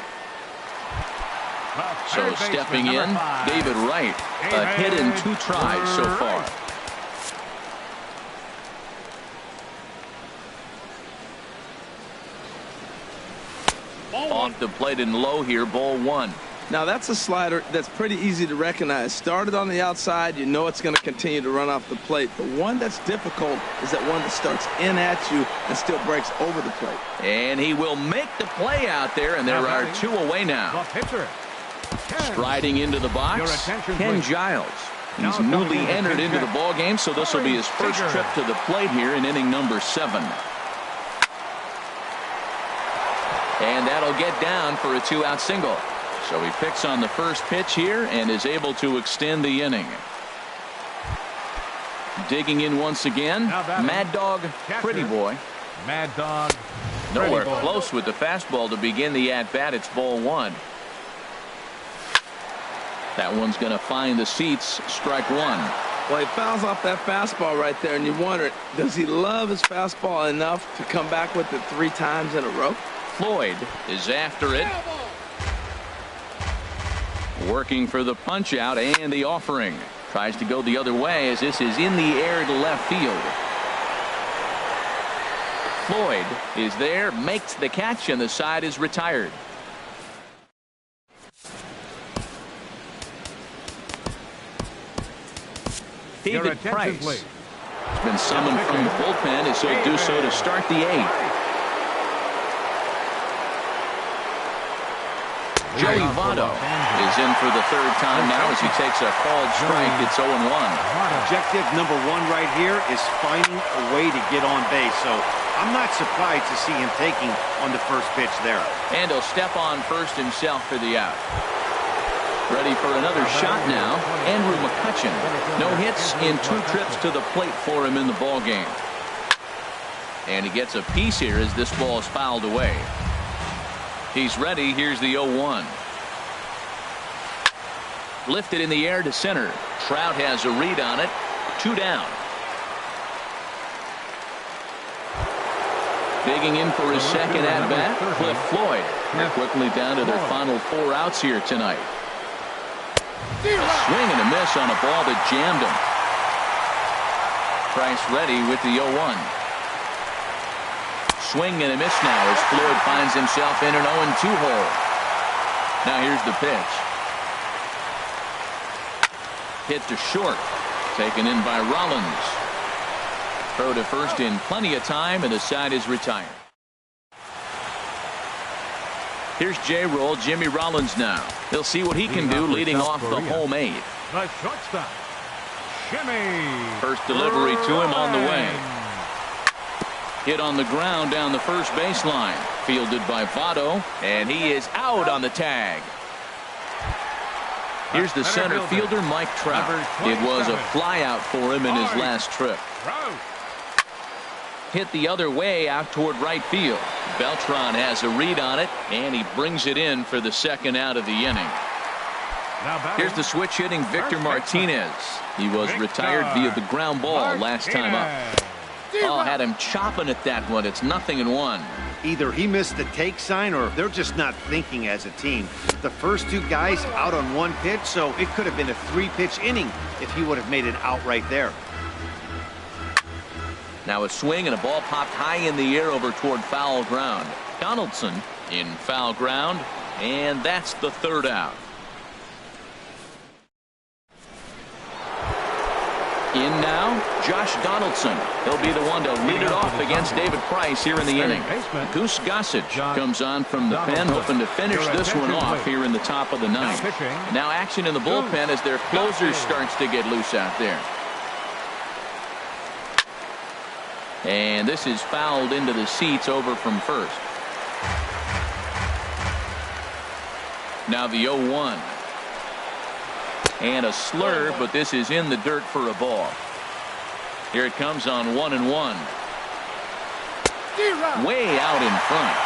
So stepping in, David Wright. A hit in 2 tries so far. Off the plate and low here, ball 1. Now that's a slider that's pretty easy to recognize. Started on the outside, you know it's going to continue to run off the plate. The one that's difficult is that one that starts in at you and still breaks over the plate. And he will make the play out there, and there are 2 away now. Striding into the box, Ken Giles. He's newly entered into the ball game, so this will be his first trip to the plate here in inning number 7. And that'll get down for a 2-out single. So he picks on the first pitch here and is able to extend the inning. Digging in once again, Mad Dog, Pretty Boy. Mad Dog. Nowhere close with the fastball to begin the at-bat. It's ball 1. That one's going to find the seats. Strike 1. Well, he fouls off that fastball right there, and you wonder, does he love his fastball enough to come back with it 3 times in a row? Floyd is after it. Working for the punch out and the offering. Tries to go the other way as this is in the air to left field. Floyd is there, makes the catch, and the side is retired. David Price has been summoned from the bullpen as he'll do so to start the 8th. Joey Votto is in for the 3rd time now as he takes a called strike. It's 0-1. Objective number 1 right here is finding a way to get on base. So I'm not surprised to see him taking on the first pitch there. And he'll step on first himself for the out. Ready for another shot now. Andrew McCutchen. No hits in 2 trips to the plate for him in the ball game. And he gets a piece here as this ball is fouled away. He's ready. Here's the 0-1. Lifted in the air to center. Trout has a read on it. 2 down. Digging in for his second at bat, Cliff Floyd. They're quickly down to their final 4 outs here tonight. A swing and a miss on a ball that jammed him. Price ready with the 0-1. Swing and a miss now as Floyd finds himself in an 0-2 hole. Now here's the pitch. Hit to short. Taken in by Rollins. Throw to first in plenty of time, and the side is retired. Here's J-Roll, Jimmy Rollins now. He'll see what he can do leading off the home 8. The shortstop, Jimmy. First delivery to him on the way. Hit on the ground down the first baseline. Fielded by Votto, and he is out on the tag. Here's the center fielder, Mike Trout. It was a flyout for him in his last trip. Hit the other way out toward right field. Beltran has a read on it, and he brings it in for the 2nd out of the inning. Here's the switch hitting Victor Martinez. He was retired via the ground ball last time up. Oh, had him chopping at that one. It's 0-1. Either he missed the take sign or they're just not thinking as a team. The first 2 guys out on 1 pitch, so it could have been a 3-pitch inning if he would have made it out right there. Now a swing and a ball popped high in the air over toward foul ground. Donaldson in foul ground, and that's the 3rd out. In now, Josh Donaldson. He'll be the one to lead it off against David Price here in the inning. Goose Gossage comes on from the pen, hoping to finish this one off here in the top of the ninth. Now action in the bullpen as their closer starts to get loose out there. And this is fouled into the seats over from first. Now the 0-1. And a slur, but this is in the dirt for a ball. Here it comes on 1-1. Way out in front.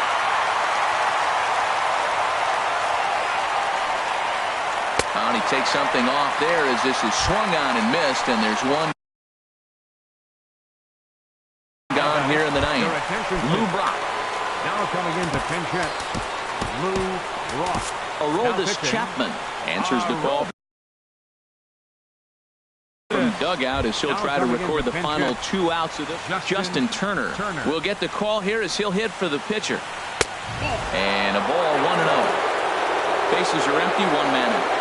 And he takes something off there as this is swung on and missed, and there's one gone here in the ninth. Lou Brock. Now coming into pinch hit, Lou Brock. Aroldis Chapman answers the call from dugout as he'll try to record the final 2 outs of this. Justin Turner will get the call here as he'll hit for the pitcher. And a ball, 1-0. Bases are empty, 1 man out.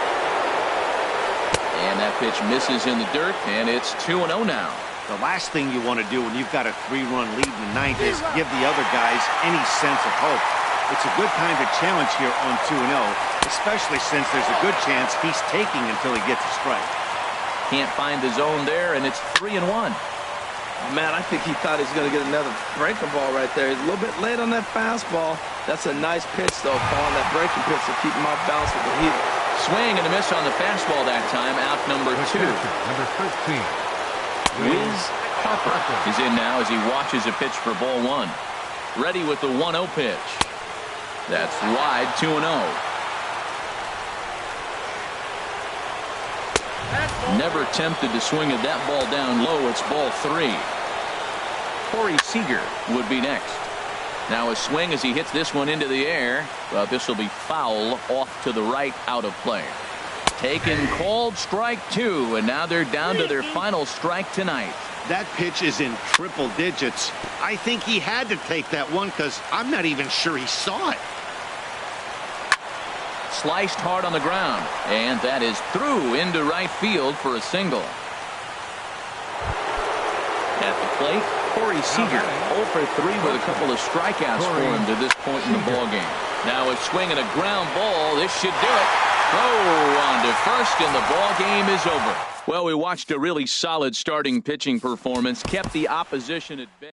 And that pitch misses in the dirt, and it's 2-0 now. The last thing you want to do when you've got a 3-run lead in the ninth is give the other guys any sense of hope. It's a good time to challenge here on 2-0, especially since there's a good chance he's taking until he gets a strike. Can't find the zone there, and it's 3-1. Man, I think he thought he was going to get another breaking ball right there. He's a little bit late on that fastball. That's a nice pitch, though, calling that breaking pitch to keep him off balance with the heater. Swing and a miss on the fastball that time. Out number 2. Number 13. Wiz Harper is in now as he watches a pitch for ball 1. Ready with the 1-0 pitch. That's wide, 2-0. Never tempted to swing at that ball down low. It's ball 3. Corey Seager would be next. Now a swing as he hits this one into the air. Well, this will be foul off to the right, out of play. Taken, called, strike 2, and now they're down to their final strike tonight. That pitch is in triple digits. I think he had to take that one because I'm not even sure he saw it. Sliced hard on the ground, and that is through into right field for a single. At the plate, Corey Seager 0 for 3 with a couple of strikeouts for him to this point in the ballgame. Now a swing and a ground ball. This should do it. Throw on to first, and the ballgame is over. Well, we watched a really solid starting pitching performance, kept the opposition at bay.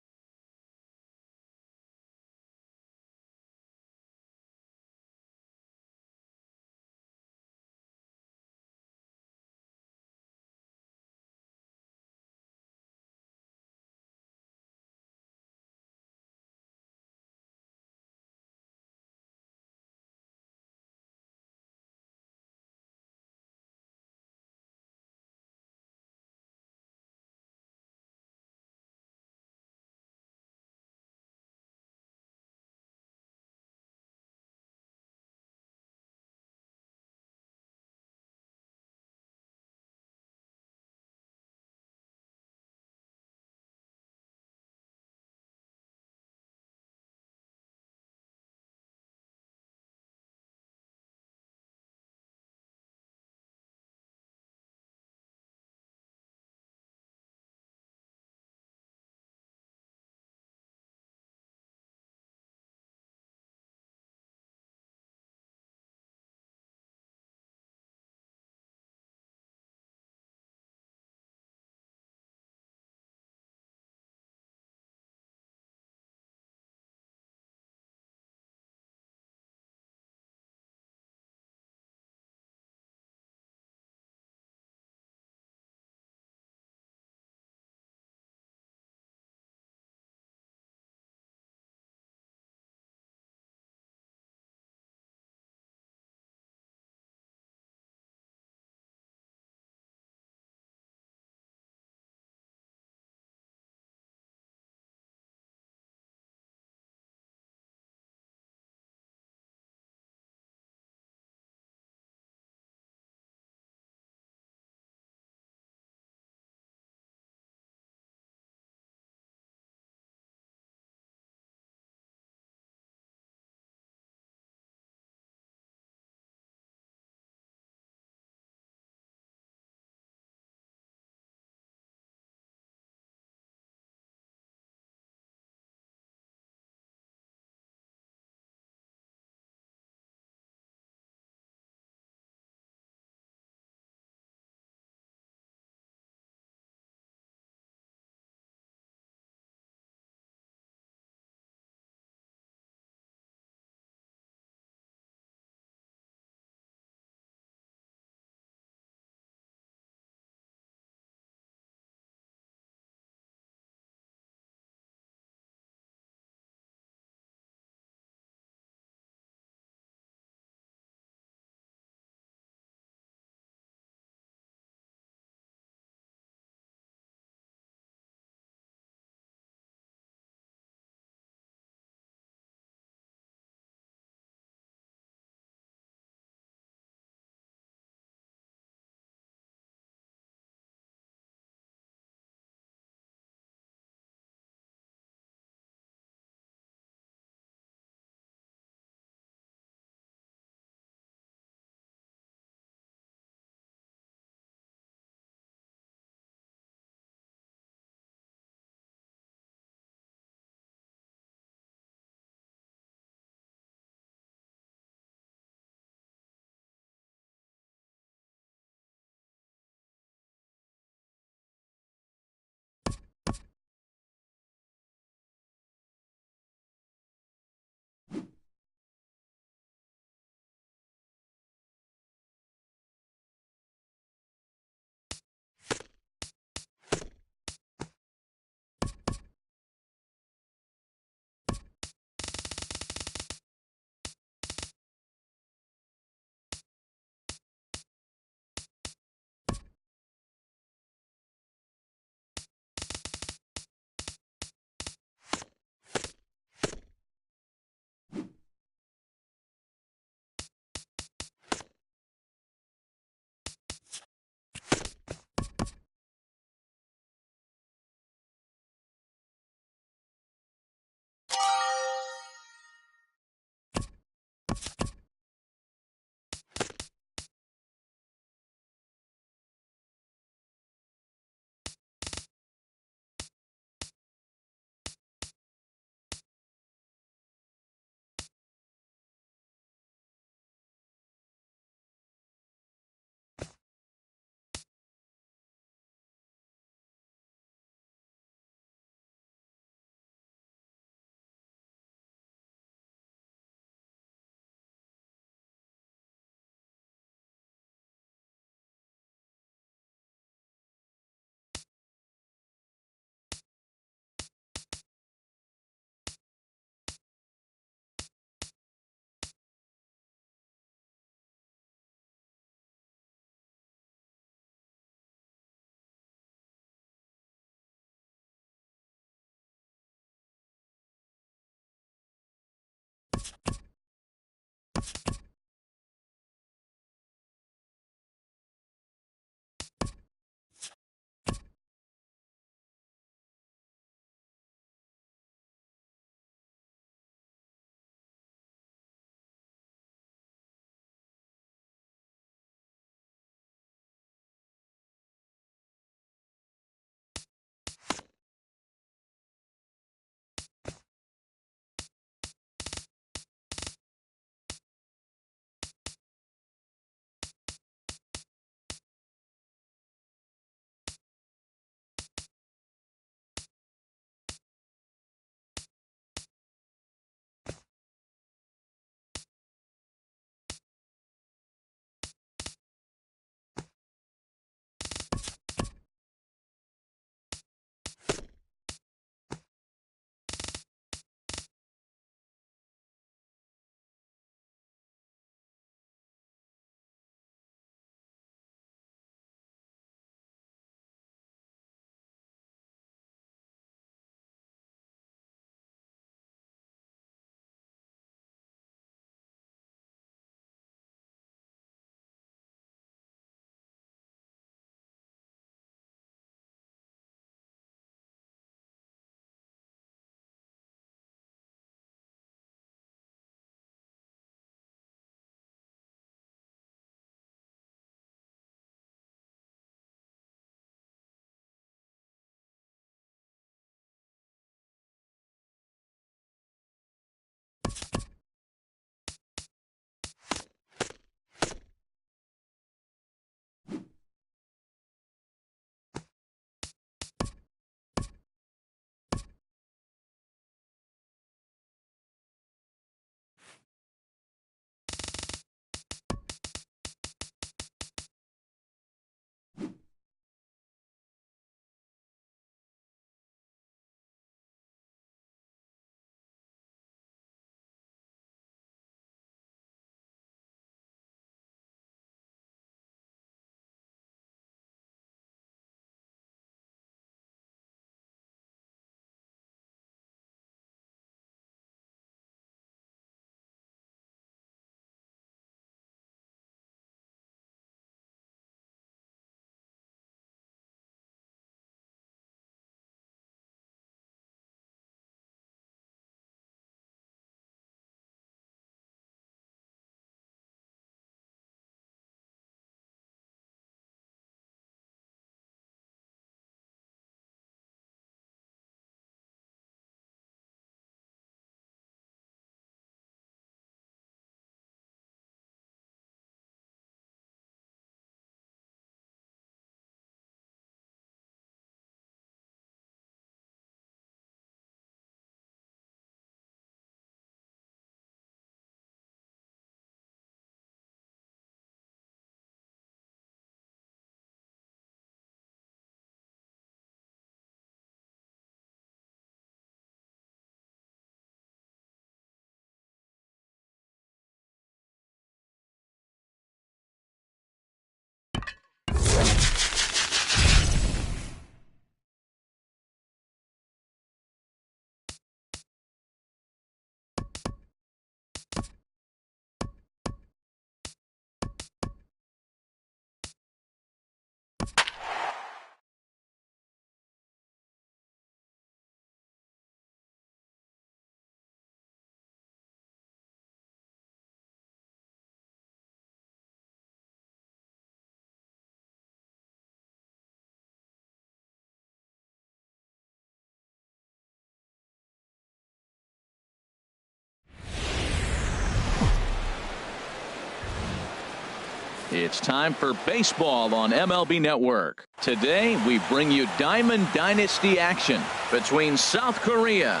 It's time for baseball on MLB Network. Today, we bring you Diamond Dynasty action between South Korea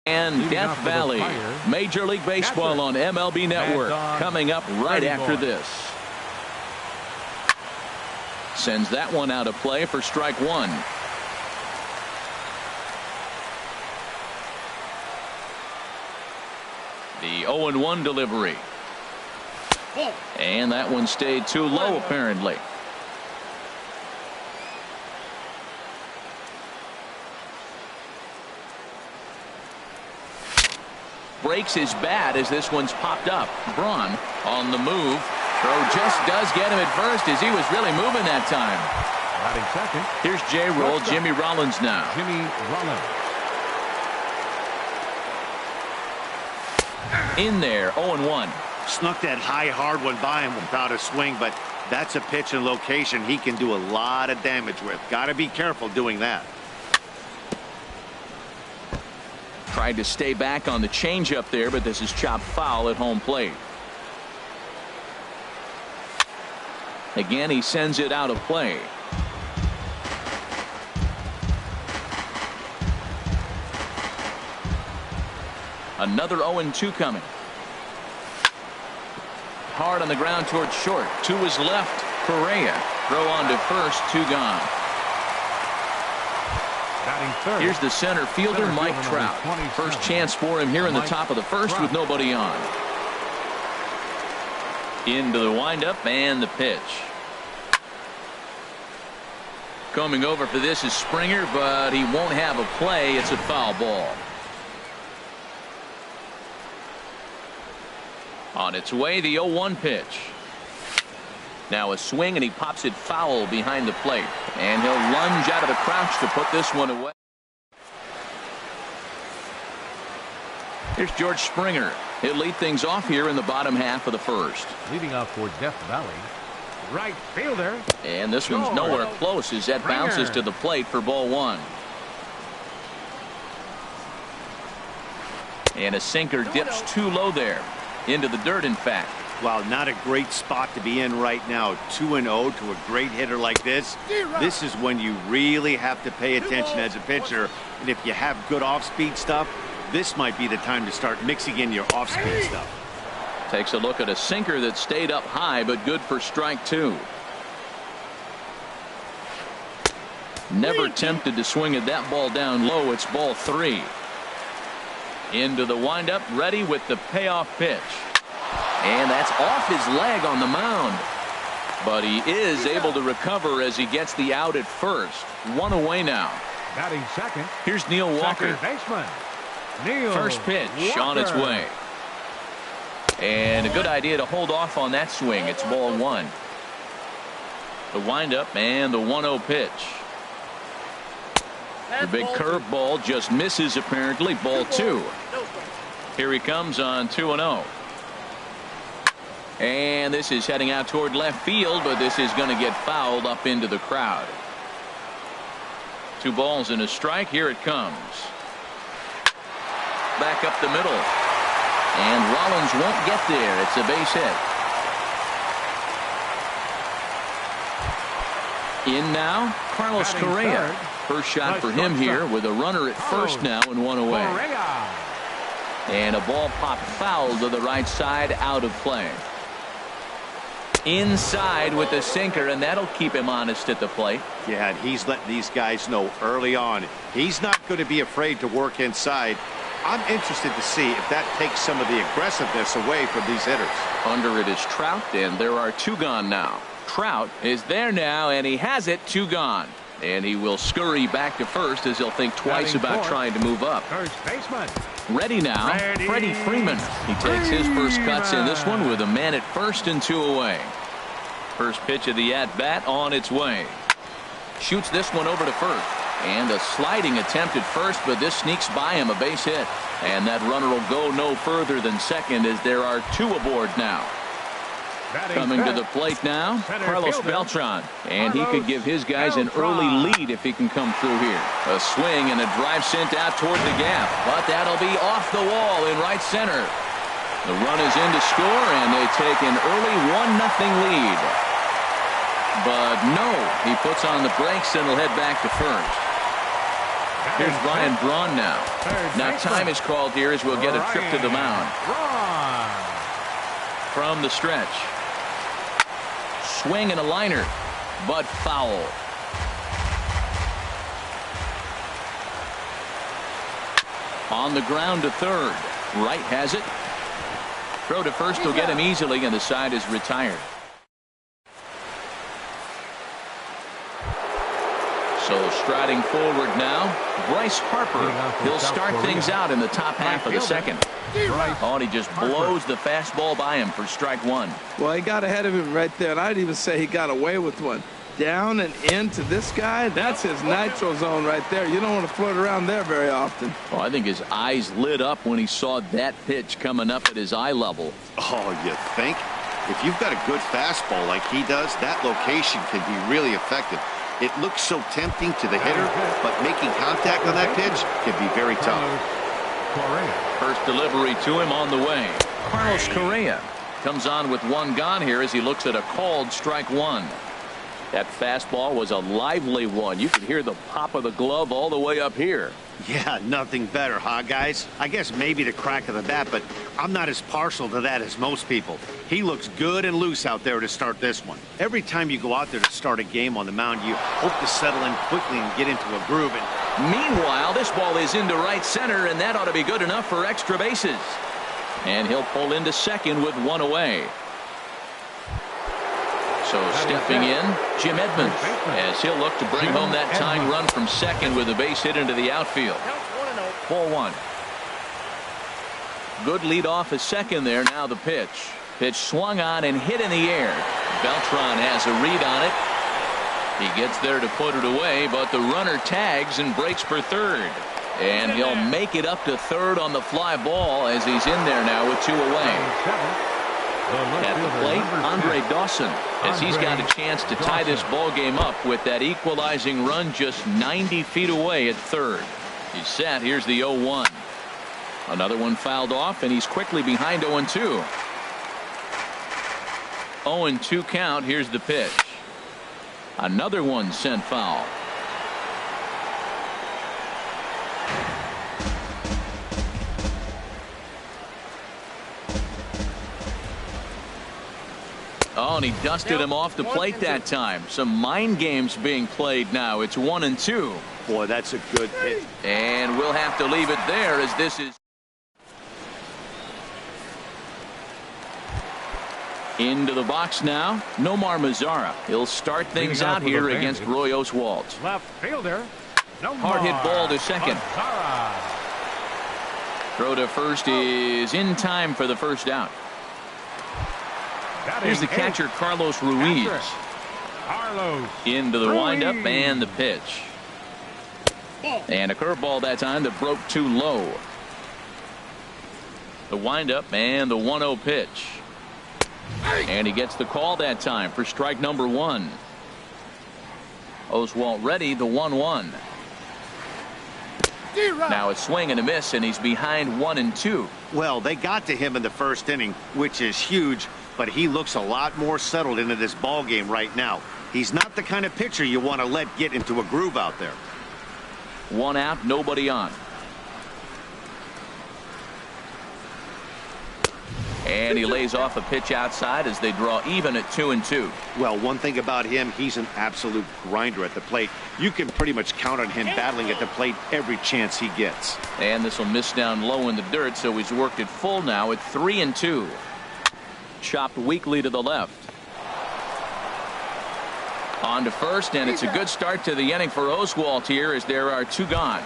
and Death Valley. Major League Baseball on MLB Network coming up right after this. Sends that one out of play for strike one. The 0-1 delivery. And that one stayed too low, apparently. breaks his bat as this one's popped up. Braun on the move. Throw just does get him at first as he was really moving that time. Batting second. Here's J-Roll, Jimmy Rollins now. Jimmy Rollins. In there, 0-1. Snuck that high, hard one by him without a swing, but that's a pitch and location he can do a lot of damage with. Got to be careful doing that. Tried to stay back on the changeup there, but this is chopped foul at home plate. Again, he sends it out of play. Another 0-2 coming. Hard on the ground towards short. To his left. Correa. Throw on to first. 2 gone. Batting third. Here's the center fielder, Mike Trout. First chance for him here in the top of the first with nobody on. Into the windup and the pitch. Coming over for this is Springer, but he won't have a play. It's a foul ball. On its way, the 0-1 pitch. Now a swing, and he pops it foul behind the plate. And he'll lunge out of the crouch to put this one away. Here's George Springer. He'll lead things off here in the bottom half of the first. Leading off for Death Valley. Right fielder. And this one's nowhere close as that bounces to the plate for ball 1. And a sinker dips too low there. Into the dirt, in fact. Wow, not a great spot to be in right now. 2-0 to a great hitter like this. This is when you really have to pay attention as a pitcher. And if you have good off-speed stuff, this might be the time to start mixing in your off-speed stuff. Takes a look at a sinker that stayed up high, but good for strike 2. Never tempted to swing at that ball down low. It's ball 3. Into the windup, ready with the payoff pitch. And that's off his leg on the mound. But he is able to recover as he gets the out at first. 1 away now. Batting second. Here's Neil Walker. Second baseman. Neil First pitch Walker. on its way. And a good idea to hold off on that swing. It's ball 1. The windup and the 1-0 pitch. The big curveball just misses apparently. Ball 2. Here he comes on 2-0. And this is heading out toward left field, but this is going to get fouled up into the crowd. 2 balls and a strike. Here it comes. Back up the middle. And Rollins won't get there. It's a base hit. In now, Carlos Correa. First shot for him here with a runner at first now and 1 away. And a ball popped foul to the right side, out of play. Inside with the sinker, and that'll keep him honest at the plate. Yeah, and he's letting these guys know early on he's not going to be afraid to work inside. I'm interested to see if that takes some of the aggressiveness away from these hitters. Under it is Trout, and there are 2 gone now. Trout is there now, and he has it. 2 gone. And he will scurry back to first as he'll think twice about trying to move up. First baseman. Ready now, Freddie Freeman. He takes his first cuts in this one with a man at first and 2 away. First pitch of the at-bat on its way. Shoots this one over to first. And a sliding attempt at first, but this sneaks by him, a base hit. And that runner will go no further than second as there are 2 aboard now. Coming to the plate now, Carlos Beltran. And he could give his guys an early lead if he can come through here. A swing and a drive sent out toward the gap. But that'll be off the wall in right center. The run is in to score, and they take an early 1-0 lead. But no, he puts on the brakes and will head back to first. Here's Ryan Braun now. Now time is called here as we'll get a trip to the mound. From the stretch. Swing and a liner, but foul. On the ground to third. Wright has it. Throw to first will get him easily, and the side is retired. So striding forward now, Bryce Harper. He'll start things out in the top half of the second. Oh, and he just blows the fastball by him for strike one. Well, he got ahead of him right there, and I'd even say he got away with one. Down and into this guy, that's his nitro zone right there. You don't want to float around there very often. Well, I think his eyes lit up when he saw that pitch coming up at his eye level. Oh, you think? If you've got a good fastball like he does, that location can be really effective. It looks so tempting to the hitter, but making contact on that pitch can be very tough. First delivery to him on the way. Carlos Correa comes on with one gone here as he looks at a called strike one. That fastball was a lively one. You could hear the pop of the glove all the way up here. Yeah, nothing better, huh, guys? I guess maybe the crack of the bat, but I'm not as partial to that as most people. He looks good and loose out there to start this one. Every time you go out there to start a game on the mound, you hope to settle in quickly and get into a groove. And meanwhile, this ball is into right center, and that ought to be good enough for extra bases. And he'll pull into second with one away. So stepping in, Jim Edmonds, as he'll look to bring home that tying run from second with a base hit into the outfield. 4-1. Good lead off at second there. Now the pitch. Pitch swung on and hit in the air. Beltran has a read on it. He gets there to put it away, but the runner tags and breaks for third. And he'll make it up to third on the fly ball as he's in there now with two away. At the plate, Andre Dawson, as he's got a chance to tie this ball game up with that equalizing run just 90 feet away at third. He's set. Here's the 0-1. Another one fouled off, and he's quickly behind 0-2. 0-2 count. Here's the pitch. Another one sent foul. Oh, and he dusted him off the plate that time. Some mind games being played now. It's 1-2. boy, that's a good hit. And we'll have to leave it there as this is into the box now. Nomar Mazara. He'll start things out here against Roy Oswalt. Left fielder. Hard hit ball to second. Throw to first is in time for the first out. Here's the catcher, Carlos Ruiz. Into the windup and the pitch. And a curveball that time that broke too low. The windup and the 1-0 pitch. And he gets the call that time for strike number one. Oswalt ready, the 1-1. Now a swing and a miss, and he's behind 1-2. Well, they got to him in the first inning, which is huge, but he looks a lot more settled into this ball game right now. He's not the kind of pitcher you want to let get into a groove out there. One out, nobody on. And he lays off a pitch outside as they draw even at 2-2. Well, one thing about him, he's an absolute grinder at the plate. You can pretty much count on him battling at the plate every chance he gets. And this will miss down low in the dirt, so he's worked it full now at 3-2. Chopped weakly to the left. On to first, and it's a good start to the inning for Oswalt here as there are two gone.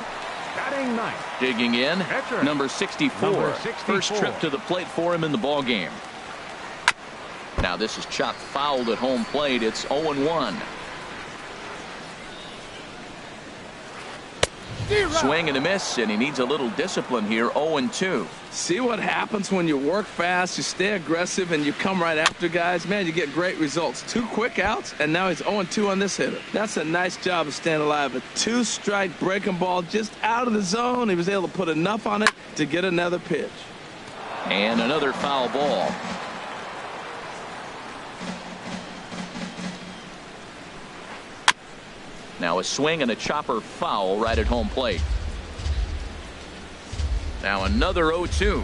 Digging in, number 64. First trip to the plate for him in the ball game. Now this is chopped fouled at home plate. It's 0-1. Swing and a miss, and he needs a little discipline here. 0-2. See what happens when you work fast, you stay aggressive, and you come right after guys? Man, you get great results. 2 quick outs, and now he's 0-2 on this hitter. That's a nice job of staying alive. A 2-strike breaking ball just out of the zone. He was able to put enough on it to get another pitch. And another foul ball. Now a swing and a chopper foul right at home plate. Now another 0-2.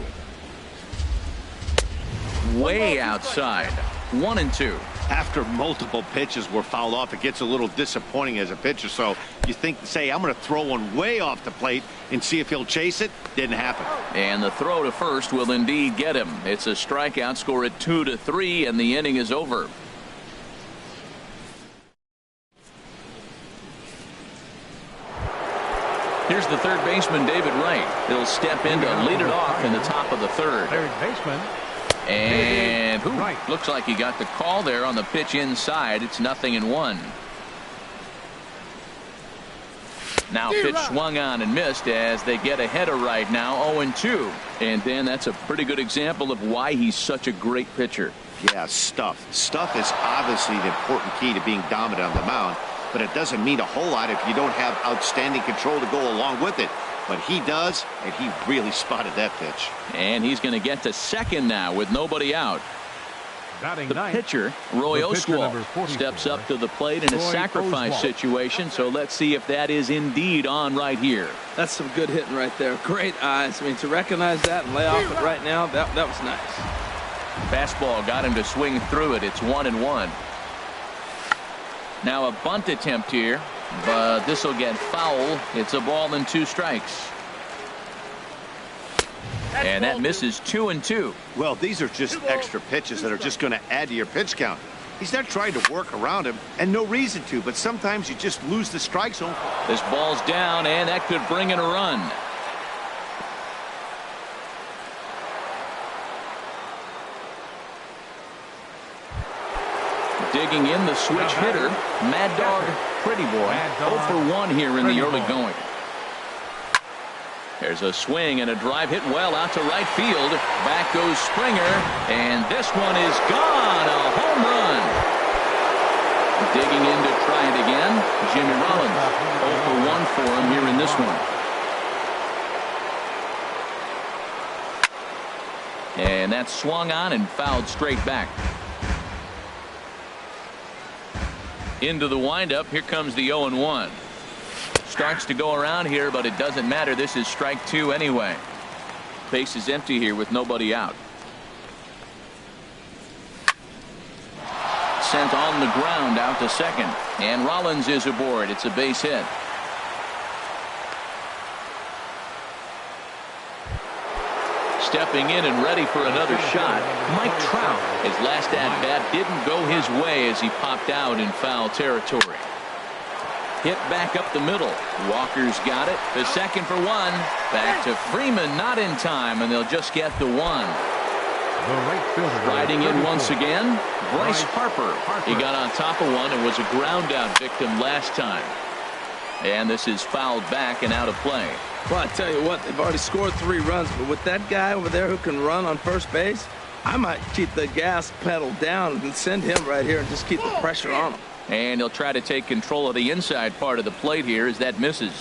Way outside. 1-2. After multiple pitches were fouled off, it gets a little disappointing as a pitcher. So you think, say, I'm going to throw one way off the plate and see if he'll chase it. Didn't happen. And the throw to first will indeed get him. It's a strikeout, score at 2-3, and the inning is over. Here's the third baseman, David Wright. He'll step in to lead it off in the top of the third. Third baseman. And Right. looks like he got the call there on the pitch inside. It's 0-1. Now pitch swung on and missed as they get ahead of Wright now 0-2. And Dan, that's a pretty good example of why he's such a great pitcher. Yeah, stuff. Stuff is obviously the important key to being dominant on the mound, but it doesn't mean a whole lot if you don't have outstanding control to go along with it. But he does, and he really spotted that pitch. And he's going to get to second now with nobody out. Batting The ninth. pitcher, Roy The pitcher, Oswald, number 44, steps up to the plate in a Roy sacrifice Oswalt. situation. So let's see if that is indeed on right here. That's some good hitting right there. Great eyes. I mean, to recognize that and lay off it right now, that was nice. Fastball got him to swing through it. It's 1-1. Now a bunt attempt here, but this will get foul. It's a ball and 2 strikes. And that misses 2-2. Well, these are just extra pitches that are just going to add to your pitch count. He's not trying to work around him, and no reason to, but sometimes you just lose the strike zone. This ball's down, and that could bring in a run. Digging in the switch hitter, Mad Dog Pretty Boy. Mad Dog 0 for 1 here in the Pretty early Boy. going. There's a swing and a drive hit well out to right field. Back goes Springer, and this one is gone. A home run. Digging in to try it again, Jimmy Rollins. 0 for 1 for him here in this one. And that's swung on and fouled straight back. Into the windup. Here comes the 0-1. Starts to go around here, but it doesn't matter. This is strike 2 anyway. Base is empty here with nobody out. Sent on the ground out to second. And Rollins is aboard. It's a base hit. Stepping in and ready for another shot, Mike Trout. His last at-bat didn't go his way as he popped out in foul territory. Hit back up the middle. Walker's got it. The second for 1. Back to Freeman, not in time, and they'll just get the 1. The right fielder. Riding in once again, Bryce Harper. He got on top of one and was a ground out victim last time. And this is fouled back and out of play. Well, I tell you what, they've already scored 3 runs, but with that guy over there who can run on first base, I might keep the gas pedal down and send him right here and just keep the pressure on him. And he'll try to take control of the inside part of the plate here as that misses.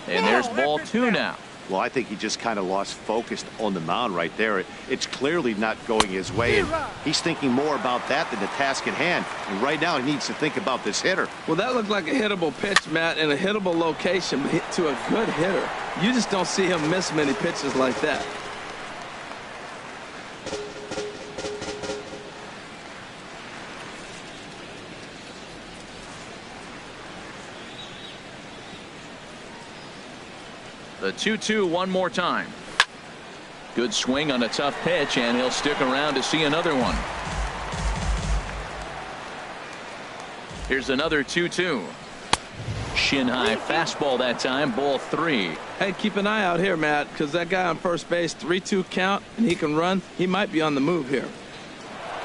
And there's ball 2 now. Well, I think he just kind of lost focus on the mound right there. It's clearly not going his way, and he's thinking more about that than the task at hand. And right now, he needs to think about this hitter. Well, that looked like a hittable pitch, Matt, in a hittable location to a good hitter. You just don't see him miss many pitches like that. The 2-2 one more time. Good swing on a tough pitch, and he'll stick around to see another one. Here's another 2-2. Shin high fastball that time, ball 3. Hey, keep an eye out here, Matt, because that guy on first base, 3-2 count, and he can run. He might be on the move here.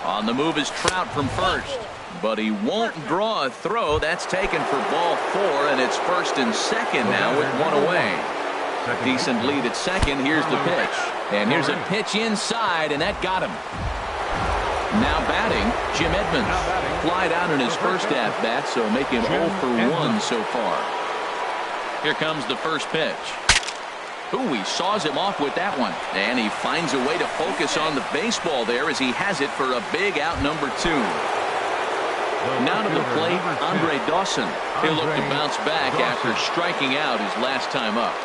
On the move is Trout from first, but he won't draw a throw. That's taken for ball 4, and it's first and second now with 1 away. Decent lead at second. Here's the pitch. And here's a pitch inside, and that got him. Now batting, Jim Edmonds. Flied out in his first at-bat, so make him 0 for 1 so far. Here comes the first pitch. Ooh, he saws him off with that one. And he finds a way to focus on the baseball there as he has it for a big out number 2. Now to the plate, Andre Dawson. He'll look to bounce back after striking out his last time up.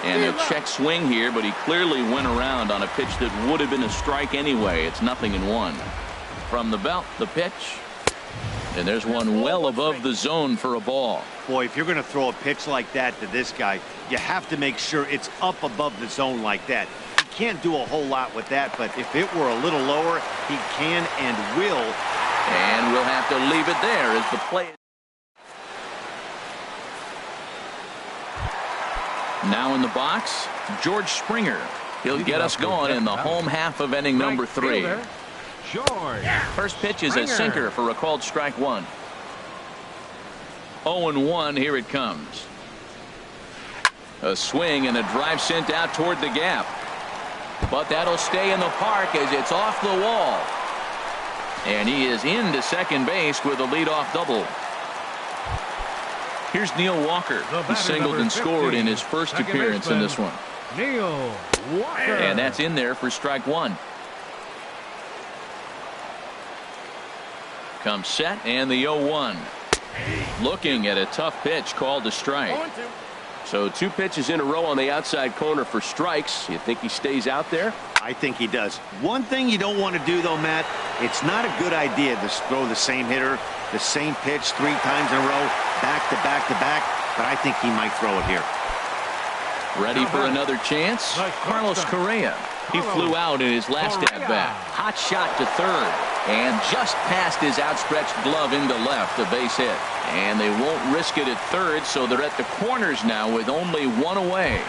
And a check swing here, but he clearly went around on a pitch that would have been a strike anyway. It's 0-1. From the belt, the pitch. And there's one well above the zone for a ball. Boy, if you're going to throw a pitch like that to this guy, you have to make sure it's up above the zone like that. He can't do a whole lot with that, but if it were a little lower, he can and will. And we'll have to leave it there as the play. Now in the box, George Springer. He'll get us going in the home half of inning number 3. First pitch is a sinker for a called strike 1. 0-1, here it comes. A swing and a drive sent out toward the gap. But that'll stay in the park as it's off the wall. And he is into second base with a leadoff double. Here's Neil Walker. He singled and scored in his first appearance in this one. Neil Walker. And that's in there for strike 1. Comes set and the 0-1. Looking at a tough pitch called a strike. So 2 pitches in a row on the outside corner for strikes. You think he stays out there? I think he does. One thing you don't want to do, though, Matt, it's not a good idea to throw the same hitter, the same pitch 3 times in a row, back to back to back, but I think he might throw it here. Ready for another chance? Carlos Correa. He flew out in his last at-bat. Hot shot to third. And just past his outstretched glove into left, a base hit. And they won't risk it at third, so they're at the corners now with only 1 away.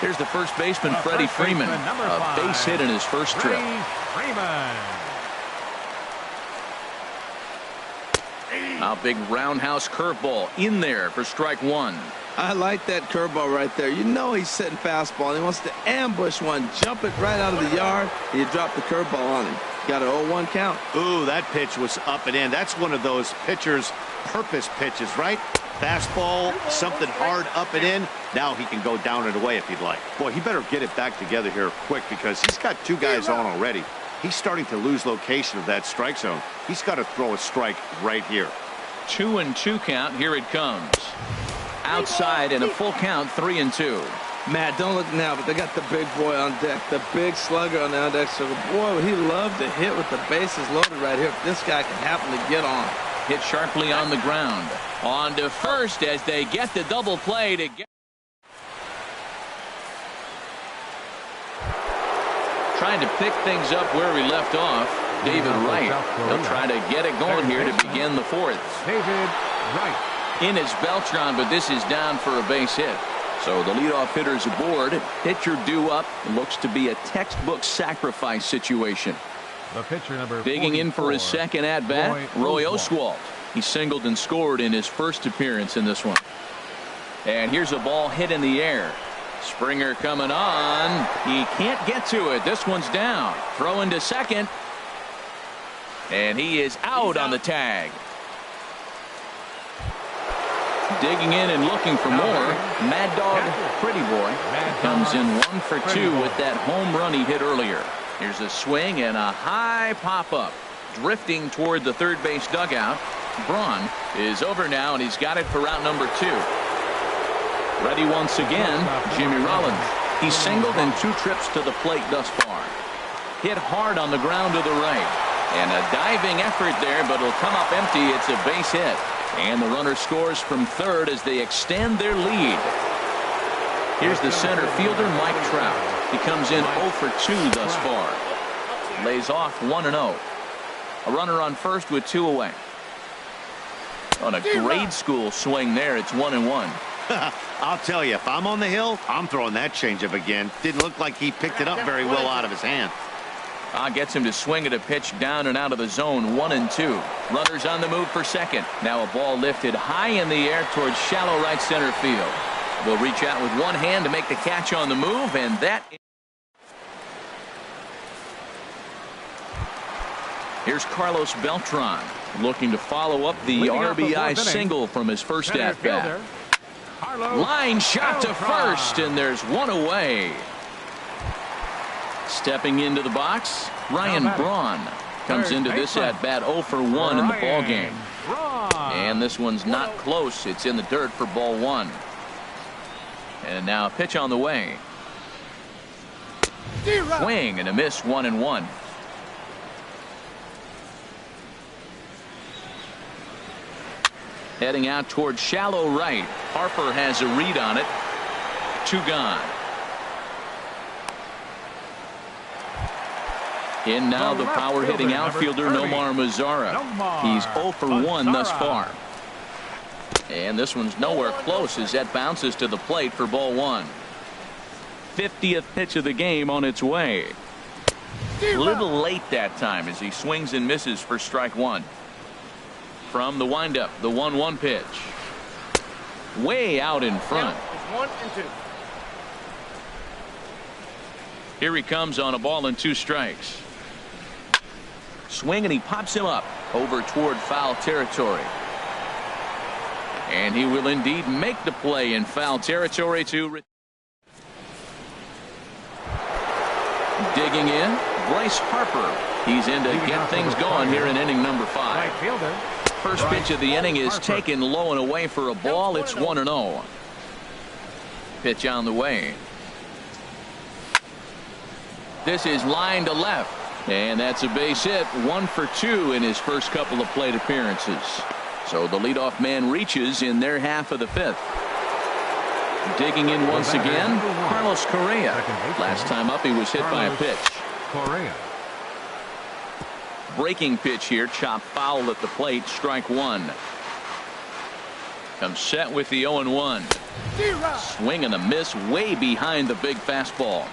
Here's the first baseman, Freddie Freeman. A base hit in his first trip. A big roundhouse curveball in there for strike 1. I like that curveball right there. You know he's setting fastball. He wants to ambush one, jump it right out of the yard, and you drop the curveball on him. Got an 0-1 count. Ooh, that pitch was up and in. That's one of those pitcher's purpose pitches, right? Fastball, something hard up and in. Now he can go down and away if he'd like. Boy, he better get it back together here quick because he's got 2 guys on already. He's starting to lose location of that strike zone. He's got to throw a strike right here. 2-2 count. Here it comes. Outside and a full count, 3-2. Matt, don't look now, but they got the big boy on deck, the big slugger on the on deck. So, boy, would he love to hit with the bases loaded right here if this guy can happen to get on. Hit sharply on the ground. On to first as they get the double play to get. Trying to pick things up where we left off. David Wright. He'll try to get it going here to begin the 4th. David Wright. In is Beltran, but this is down for a base hit. So the leadoff hitter's aboard. Pitcher due up. Looks to be a textbook sacrifice situation. The pitcher number digging in for his second at bat, Roy Oswalt. He singled and scored in his first appearance in this one. And here's a ball hit in the air. Springer coming on. He can't get to it. This one's down. Throw into second. And he is out on the tag. Digging in and looking for more. Mad Dog Pretty Boy comes in 1 for 2 with that home run he hit earlier. Here's a swing and a high pop-up. Drifting toward the third base dugout. Braun is over now, and he's got it for route number 2. Ready once again, Jimmy Rollins. He's singled in 2 trips to the plate thus far. Hit hard on the ground to the right. And a diving effort there, but it'll come up empty. It's a base hit. And the runner scores from third as they extend their lead. Here's the center fielder, Mike Trout. He comes in 0 for 2 thus far. Lays off 1-0. A runner on first with 2 away. On a grade school swing there, it's 1-1. I'll tell you, if I'm on the hill, I'm throwing that changeup again. Didn't look like he picked it up very well out of his hand. Gets him to swing at a pitch down and out of the zone. 1-2. Runners on the move for second. Now a ball lifted high in the air towards shallow right center field. Will reach out with one hand to make the catch on the move, and that. Here's Carlos Beltran looking to follow up the RBI single from his first at bat. Line shot to first, and there's 1 away. Stepping into the box, Ryan Braun comes into this at bat 0 for 1 in the ball game. And this one's not close. It's in the dirt for ball 1. And now a pitch on the way. Swing and a miss, 1-1. Heading out toward shallow right. Harper has a read on it. 2 gone. In now the power hitting outfielder Nomar Mazara. He's 0 for 1 thus far. And this one's nowhere close as that bounces to the plate for ball one. 50th pitch of the game on its way. A little late that time as he swings and misses for strike one. From the windup, the 1-1 pitch. Way out in front. 1-2. Here he comes on a ball and 2 strikes. Swing and he pops him up over toward foul territory. And he will indeed make the play in foul territory to digging in, Bryce Harper. He's in to get things going here in inning number 5. First pitch of the inning is taken low and away for a ball. It's 1-0. Pitch on the way. This is line to left. And that's a base hit. 1 for 2 in his first couple of plate appearances. So the leadoff man reaches in their half of the 5th. Digging in once again, Carlos Correa. Last time up he was hit by a pitch. Correa. Breaking pitch here, chop foul at the plate, strike one. Comes set with the 0-1. Swing and a miss way behind the big fastball.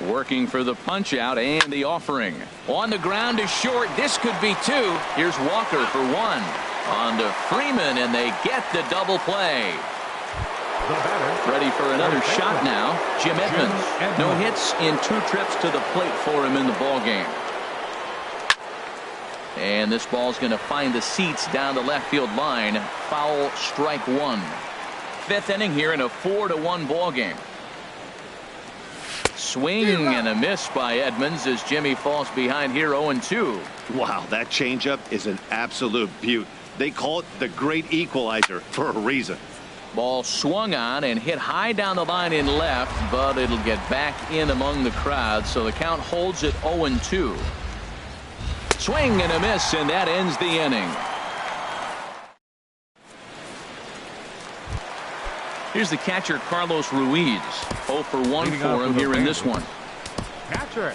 Working for the punch out and the offering. On the ground is short. This could be 2. Here's Walker for 1. On to Freeman, and they get the double play. Ready for another shot now. Jim Edmonds. No hits in 2 trips to the plate for him in the ballgame. And this ball's going to find the seats down the left field line. Foul, strike 1. 5th inning here in a 4-1 ball game. Swing and a miss by Edmonds as Jimmy falls behind here 0-2. Wow, that changeup is an absolute beaut. They call it the great equalizer for a reason. Ball swung on and hit high down the line in left, but it'll get back in among the crowd, so the count holds at 0-2. Swing and a miss, and that ends the inning. Here's the catcher, Carlos Ruiz. 0 for 1 for him here in this one. Catcher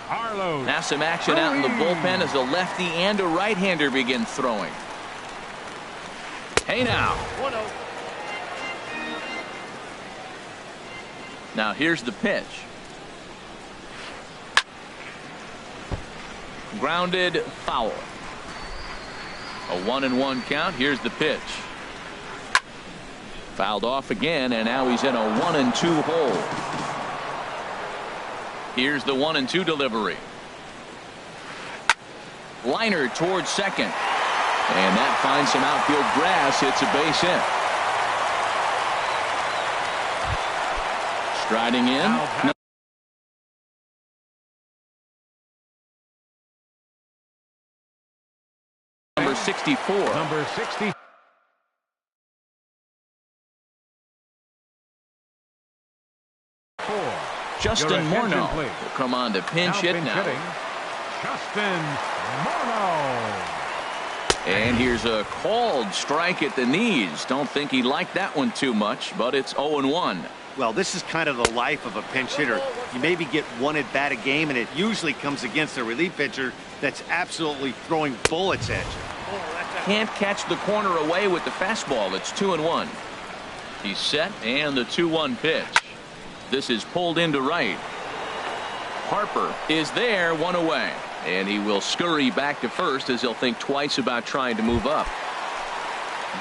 Carlos. Now some action out in the bullpen as a lefty and a right-hander begin throwing. Hey now. 1-0. Now here's the pitch. Grounded foul. A 1-1 count. Here's the pitch. Fouled off again, and now he's in a 1-2 hole. Here's the 1-2 delivery. Liner towards second. And that finds some outfield grass. It's a base hit. Striding in. Number 64. Number 60. Justin Morneau will come on to pinch hit now. Justin Morneau. And here's a called strike at the knees. Don't think he liked that one too much, but it's 0-1. Well, this is kind of the life of a pinch hitter. You maybe get 1 at bat a game, and it usually comes against a relief pitcher that's absolutely throwing bullets at you. Can't catch the corner away with the fastball. It's 2-1. He's set, and the 2-1 pitch. This is pulled into right. Harper is there, 1 away. And he will scurry back to first as he'll think twice about trying to move up.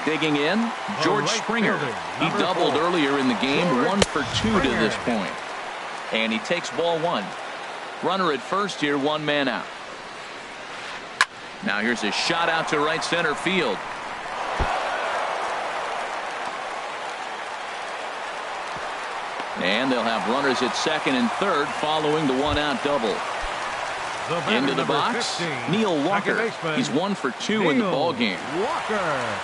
Digging in, George Springer. He doubled earlier in the game, 1 for 2 to this point. And he takes ball 1. Runner at first here, 1 man out. Now here's a shot out to right center field. And they'll have runners at second and third following the 1-out double. Into the box, 15, Neil Walker. He's 1 for 2 in the ball game. Walker.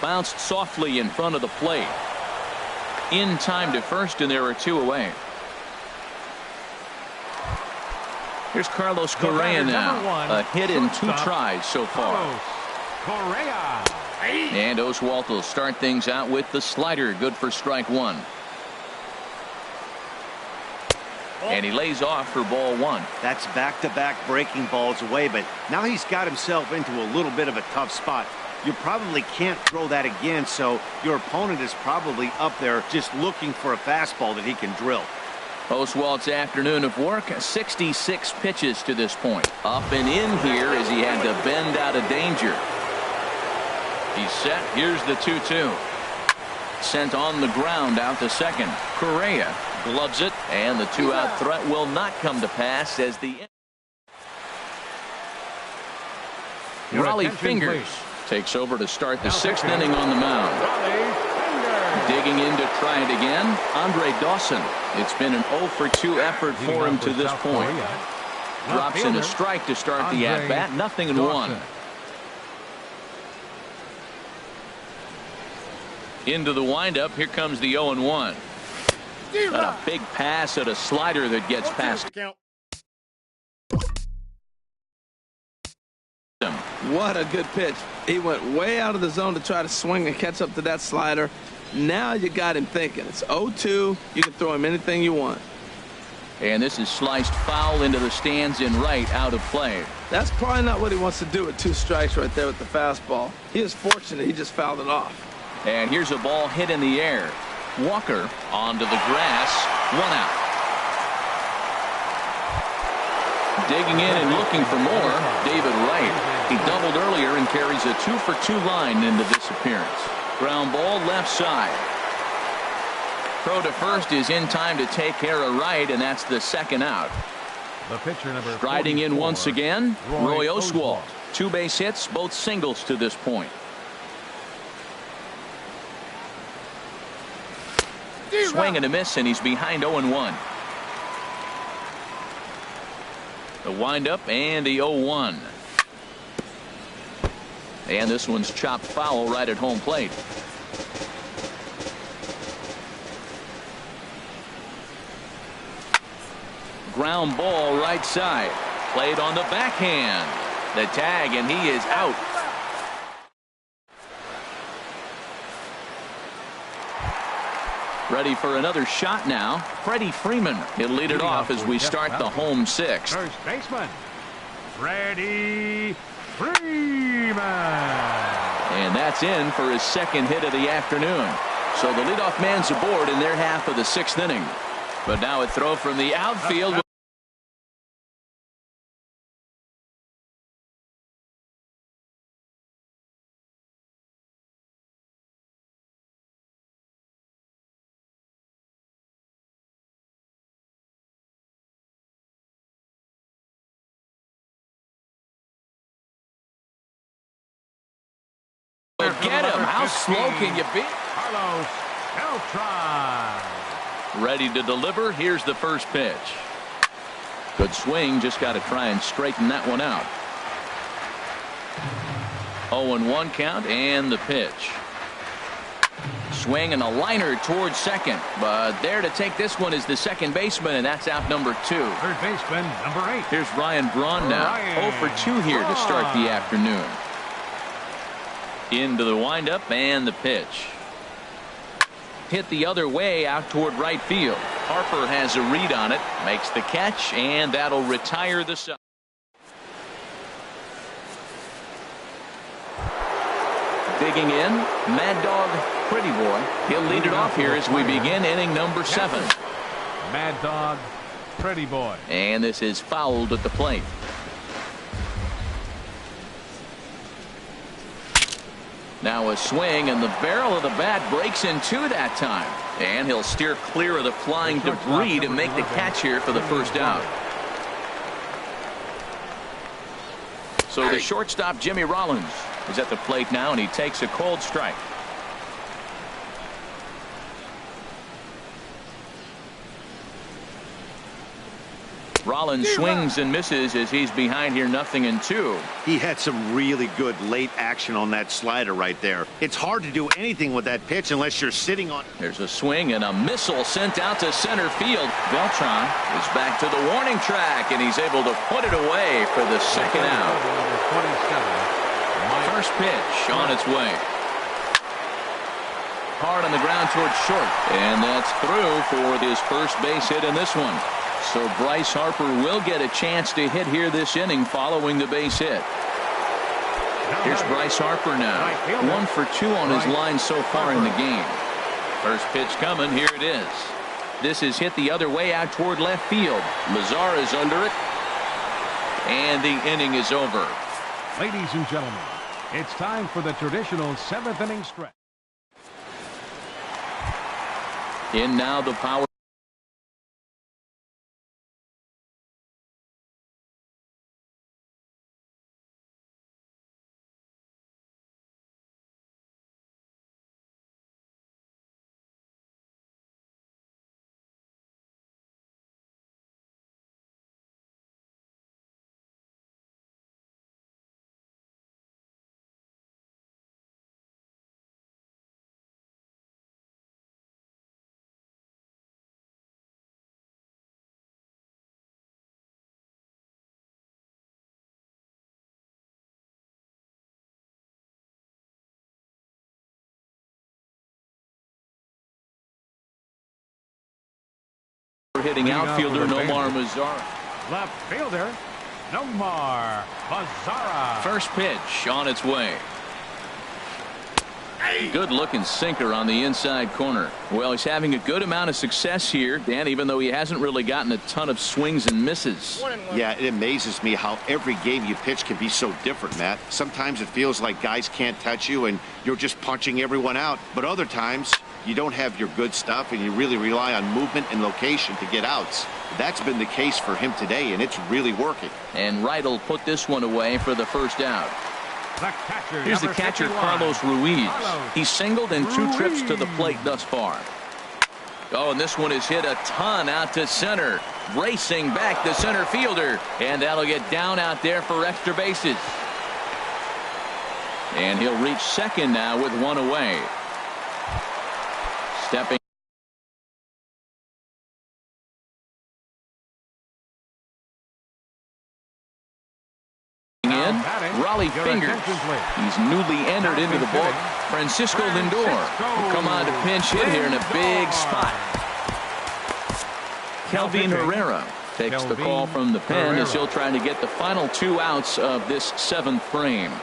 Bounced softly in front of the plate. In time to first, and there are 2 away. Here's Carlos Correa now. A hit in 2 tries so far. Correa. And Oswalt will start things out with the slider. Good for strike 1. And he lays off for ball one. That's back-to-back breaking balls away, but now he's got himself into a little bit of a tough spot. You probably can't throw that again, so your opponent is probably up there just looking for a fastball that he can drill. Oswalt's afternoon of work, 66 pitches to this point. Up and in here as he had to bend out of danger. He's set. Here's the 2-2. Sent on the ground out to second. Correa gloves it, and the two-out threat will not come to pass as the Raleigh Fingers takes over to start the sixth inning on the mound. Digging in to try it again, Andre Dawson. It's been an 0-for-2 effort for him to this point. Drops in a strike to start the at-bat, 0-1. Into the windup, here comes the 0-1. And a big pass at a slider that gets past him. What a good pitch. He went way out of the zone to try to swing and catch up to that slider. Now you got him thinking. It's 0-2. You can throw him anything you want. And this is sliced foul into the stands in right, out of play. That's probably not what he wants to do with 2 strikes right there with the fastball. He is fortunate he just fouled it off. And here's a ball hit in the air. Walker onto the grass, 1 out. Digging in and looking for more, David Wright. He doubled earlier and carries a 2-for-2 line into this appearance. Ground ball left side. Throw to first is in time to take care of Wright, and that's the second out. The pitcher number Striding in once again, Roy Oswalt. 2 base hits, both singles to this point. Swing and a miss, and he's behind 0-1. The windup and the 0-1. And this one's chopped foul right at home plate. Ground ball right side. Played on the backhand. The tag, and he is out. Ready for another shot now. Freddie Freeman. He'll lead it off as we start the home sixth. First baseman, Freddie Freeman. And that's in for his second hit of the afternoon. So the leadoff man's aboard in their half of the sixth inning. But now a throw from the outfield. Get him. How slow can you be? Carlos Beltran. Ready to deliver. Here's the first pitch. Good swing. Just got to try and straighten that one out. 0-1 count, and the pitch. Swing and a liner towards second. But there to take this one is the second baseman, and that's out number 2. Third baseman, number 8. Here's Ryan Braun now. 0-for-2 here to start the afternoon. Into the windup and the pitch. Hit the other way out toward right field. Harper has a read on it, makes the catch, and that'll retire the side. Digging in, Mad Dog Pretty Boy. He'll lead it off here as we begin inning number 7. Mad Dog Pretty Boy. And this is fouled at the plate. Now a swing, and the barrel of the bat breaks in 2 that time. And he'll steer clear of the flying debris to make the catch here for the first out. So the shortstop, Jimmy Rollins, is at the plate now, and he takes a cold strike. Rollins swings and misses as he's behind here 0-2. He had some really good late action on that slider right there. It's hard to do anything with that pitch unless you're sitting on. There's a swing and a missile sent out to center field. Beltran is back to the warning track, and he's able to put it away for the second out. First pitch on its way. Hard on the ground towards short, and that's through for his first base hit in this one. So Bryce Harper will get a chance to hit here this inning following the base hit. Here's Bryce Harper now. 1 for 2 on his line so far in the game. First pitch coming. Here it is. This is hit the other way out toward left field. Lazar is under it. And the inning is over. Ladies and gentlemen, it's time for the traditional 7th inning stretch. In now the power. Hitting outfielder Nomar Mazara. Left fielder Nomar Mazara. First pitch on its way. Good looking sinker on the inside corner. Well, he's having a good amount of success here, Dan, even though he hasn't really gotten a ton of swings and misses. Yeah, it amazes me how every game you pitch can be so different, Matt. Sometimes it feels like guys can't touch you and you're just punching everyone out. But other times you don't have your good stuff and you really rely on movement and location to get outs. That's been the case for him today, and it's really working. And Wright will put this one away for the first out. Here's the catcher, Carlos Ruiz. He's singled in 2 trips to the plate thus far. Oh, and this one is hit a ton out to center. Racing back the center fielder. And that'll get down out there for extra bases. And he'll reach second now with 1 away. Stepping in, Raleigh Fingers. He's newly entered into the ball. Francisco Lindor will come on to pinch hit here in a big spot. Kelvin Herrera takes the call from the pen as he'll try to get the final 2 outs of this 7th frame.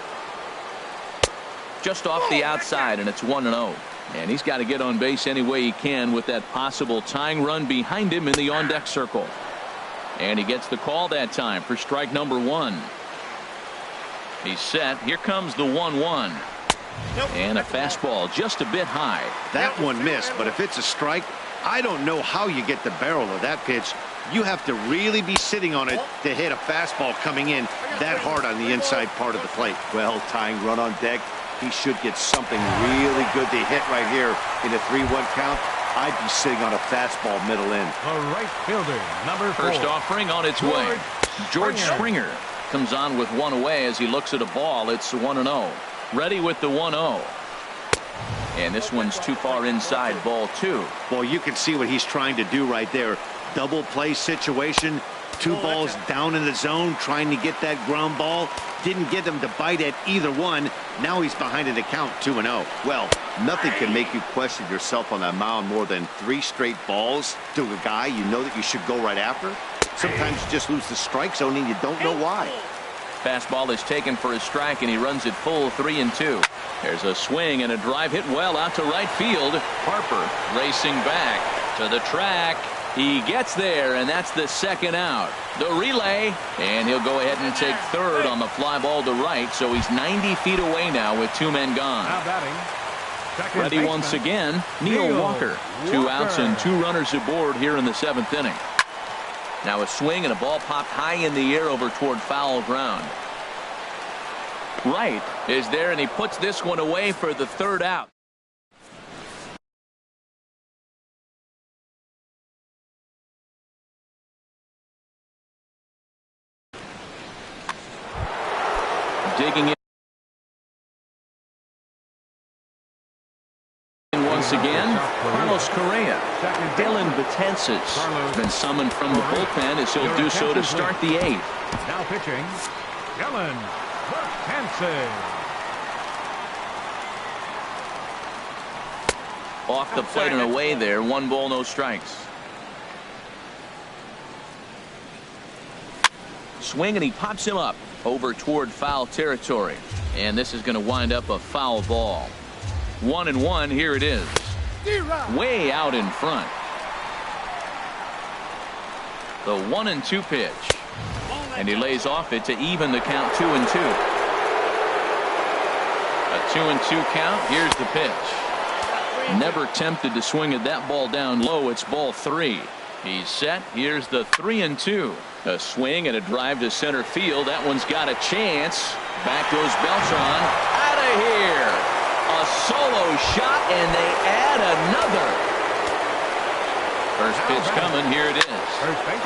Just off the outside, and it's 1-0. And he's got to get on base any way he can with that possible tying run behind him in the on-deck circle. And he gets the call that time for strike number 1. He's set. Here comes the 1-1. And a fastball just a bit high. That one missed, but if it's a strike, I don't know how you get the barrel of that pitch. You have to really be sitting on it to hit a fastball coming in that hard on the inside part of the plate. Well, tying run on deck. He should get something really good to hit right here in a 3-1 count. I'd be sitting on a fastball middle in. The right fielder, number 4. First offering on its way. George Springer comes on with 1 away as he looks at a ball. It's 1-0. Ready with the 1-0. And this one's too far inside, ball 2. Well, you can see what he's trying to do right there. Double play situation. 2 balls down in the zone trying to get that ground ball. Didn't get him to bite at either one. Now he's behind in the count 2-0. Well, nothing can make you question yourself on that mound more than 3 straight balls to a guy you know that you should go right after. Sometimes you just lose the strike zone and you don't know why. Fastball is taken for a strike and he runs it full 3-2. There's a swing and a drive hit well out to right field. Harper racing back to the track. He gets there, and that's the 2nd out. The relay, and he'll go ahead and take 3rd on the fly ball to right, so he's 90 feet away now with 2 men gone. Ready once again, Neil Walker. 2 outs and 2 runners aboard here in the 7th inning. Now a swing and a ball popped high in the air over toward foul ground. Wright is there, and he puts this one away for the 3rd out. Digging in once again, Carlos Correa. Dylan Betances has been summoned from the bullpen as he'll do so to start the 8th. Now pitching, Dylan Betances. Off the plate and away there. 1 ball, no strikes. swing, and he pops him up over toward foul territory. And this is going to wind up a foul ball. 1-1, here it is. Way out in front. The 1-2 pitch. And he lays off it to even the count 2-2. A 2-2 count. Here's the pitch. Never tempted to swing at that ball down low. It's ball 3. He's set. Here's the 3-2. A swing and a drive to center field. That one's got a chance. Back goes Beltran. Out of here. A solo shot, and they add another. First pitch coming. Here it is.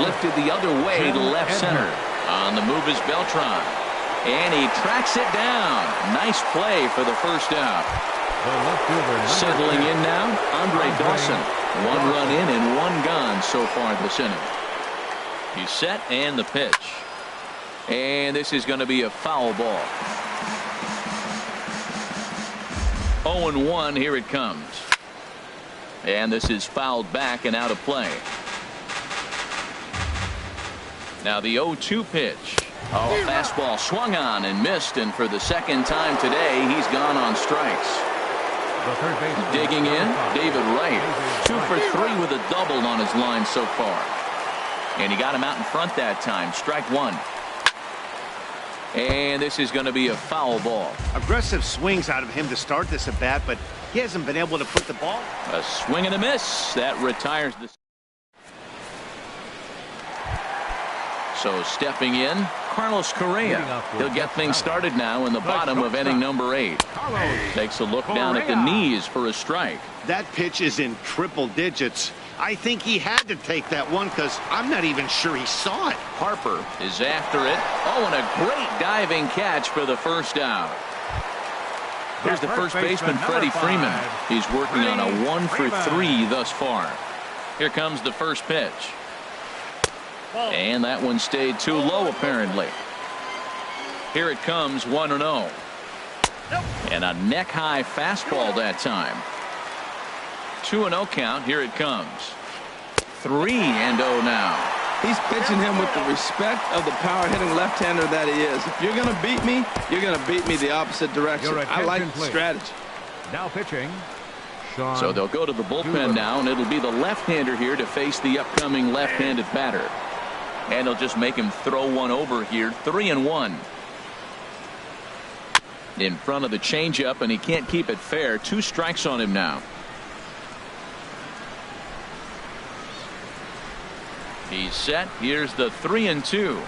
Lifted the other way to left center. On the move is Beltran. And he tracks it down. Nice play for the first out. Settling in now, Andre Dawson. 1 run in and 1 gone so far this inning. He's set, and the pitch. And this is going to be a foul ball. 0-1, here it comes. And this is fouled back and out of play. Now the 0-2 pitch. Oh, fastball swung on and missed, and for the second time today, he's gone on strikes. Digging in, David Wright. 2 for 3 with a double on his line so far. And he got him out in front that time. Strike 1. And this is going to be a foul ball. Aggressive swings out of him to start this at bat, but he hasn't been able to put the ball. A swing and a miss. That retires the. So stepping in, Carlos Correa. He'll get things started now in the bottom of inning number 8. Takes a look down at the knees for a strike. That pitch is in triple digits. I think he had to take that one because I'm not even sure he saw it. Harper is after it. Oh, and a great diving catch for the first out. Here's the first baseman, Freddie Freeman. He's working on a 1 for 3 thus far. Here comes the first pitch. And that one stayed too low, apparently. Here it comes, 1-0. And a neck-high fastball that time. 2-0 count. Here it comes. 3-0 now. He's pitching him with the respect of the power-hitting left-hander that he is. If you're going to beat me, you're going to beat me the opposite direction. I like the strategy. Now pitching. So they'll go to the bullpen now, and it'll be the left-hander here to face the upcoming left-handed batter. And he'll just make him throw one over here. 3-1. In front of the changeup, and he can't keep it fair. 2 strikes on him now. He's set. Here's the 3-2.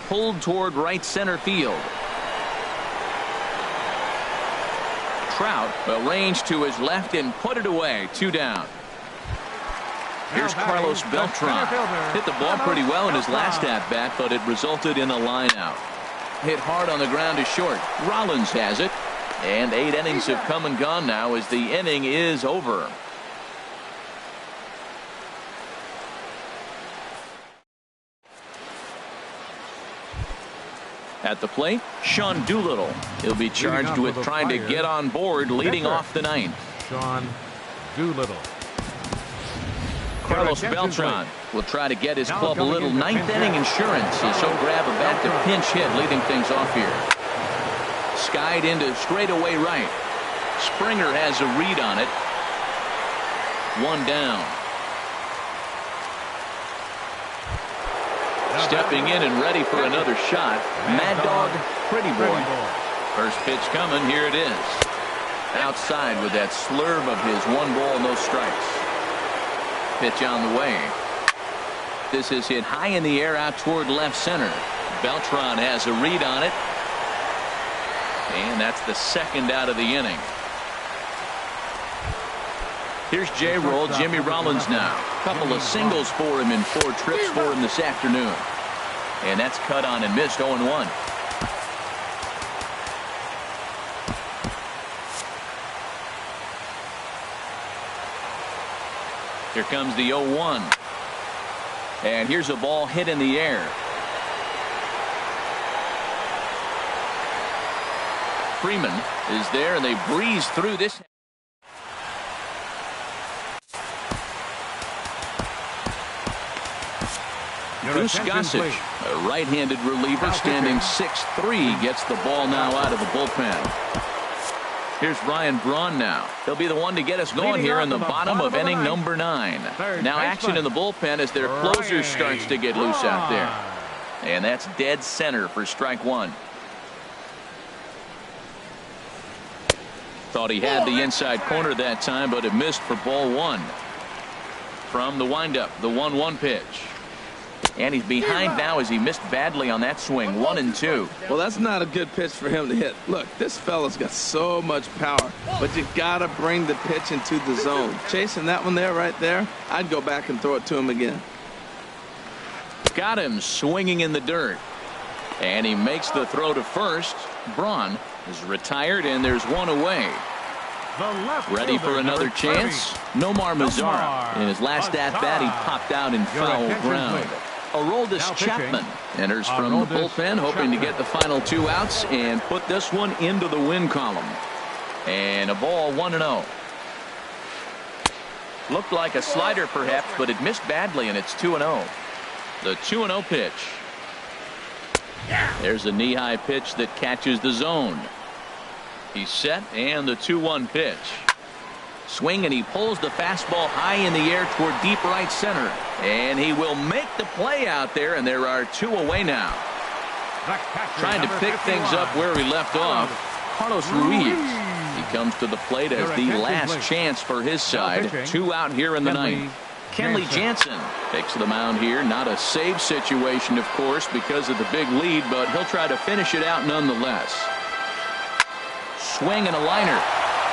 Pulled toward right center field. Trout arranged to his left and put it away. 2 down. Here's Carlos Beltran. Hit the ball pretty well in his last at-bat, but it resulted in a line-out. Hit hard on the ground to short. Rollins has it. And 8 innings have come and gone now as the inning is over. At the plate, Sean Doolittle. He'll be charged with trying to get on board leading off the 9th. Sean Doolittle. Carlos Beltran will try to get his club a little 9th inning insurance as he'll grab a bat to pinch hit, leading things off here. Skied into straightaway right. Springer has a read on it. 1 down. Stepping in and ready for another shot, Mad Dog Pretty Boy. First pitch coming. Here it is. Outside with that slurve of his 1 ball, no strikes. Pitch on the way. This is hit high in the air out toward left center. Beltran has a read on it. And that's the 2nd out of the inning. Here's J-Roll, Jimmy Rollins now. Couple of singles for him in 4 trips for him this afternoon. And that's cut on and missed. 0-1. Here comes the 0-1. And here's a ball hit in the air. Freeman is there, and they breeze through this. Your attention, Gossage, please. a right-handed reliever Now standing pitching. 6'3", gets the ball now out of the bullpen. Here's Ryan Braun now. He'll be the one to get us going Leading here off in the in the bottom bottom of of the inning ninth. number 9. Third Now action in the bullpen as their closer Ryan starts to get loose out there. Braun. And that's dead center for strike 1. Thought he had the inside corner that time, but it missed for ball 1. From the windup, the 1-1 pitch. And he's behind now as he missed badly on that swing. 1-2. Well, that's not a good pitch for him to hit. Look, this fella's got so much power, but you gotta bring the pitch into the zone. Chasing that one there, right there, I'd go back and throw it to him again. Got him swinging in the dirt. And he makes the throw to first. Braun is retired, and there's one away. The left Ready fielder, for another number chance? 30. Nomar Mazara. In his last at-bat, he popped out in foul ground. Aroldis Now pitching, Chapman enters from the Aroldis bullpen, hoping to Chapman. get the final 2 outs and put this one into the win column. And a ball, 1-0. Looked like a slider perhaps, but it missed badly, and it's 2-0. The 2-0 pitch. There's a knee-high pitch that catches the zone. He's set, and the 2-1 pitch. Swing, and he pulls the fastball high in the air toward deep right center. And he will make the play out there, and there are 2 away now. The catcher, Trying to number pick 51. things up where we left off. Carlos Ruiz. He comes to the plate as Your the attention, last please. chance for his Now side. pitching, 2 out here in the ninth. Kenley Jansen takes the mound here. Not a save situation, of course, because of the big lead, but he'll try to finish it out nonetheless. Swing and a liner.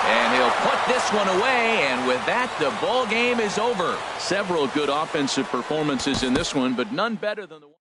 And he'll put this one away, and with that, the ball game is over. Several good offensive performances in this one, but none better than the one.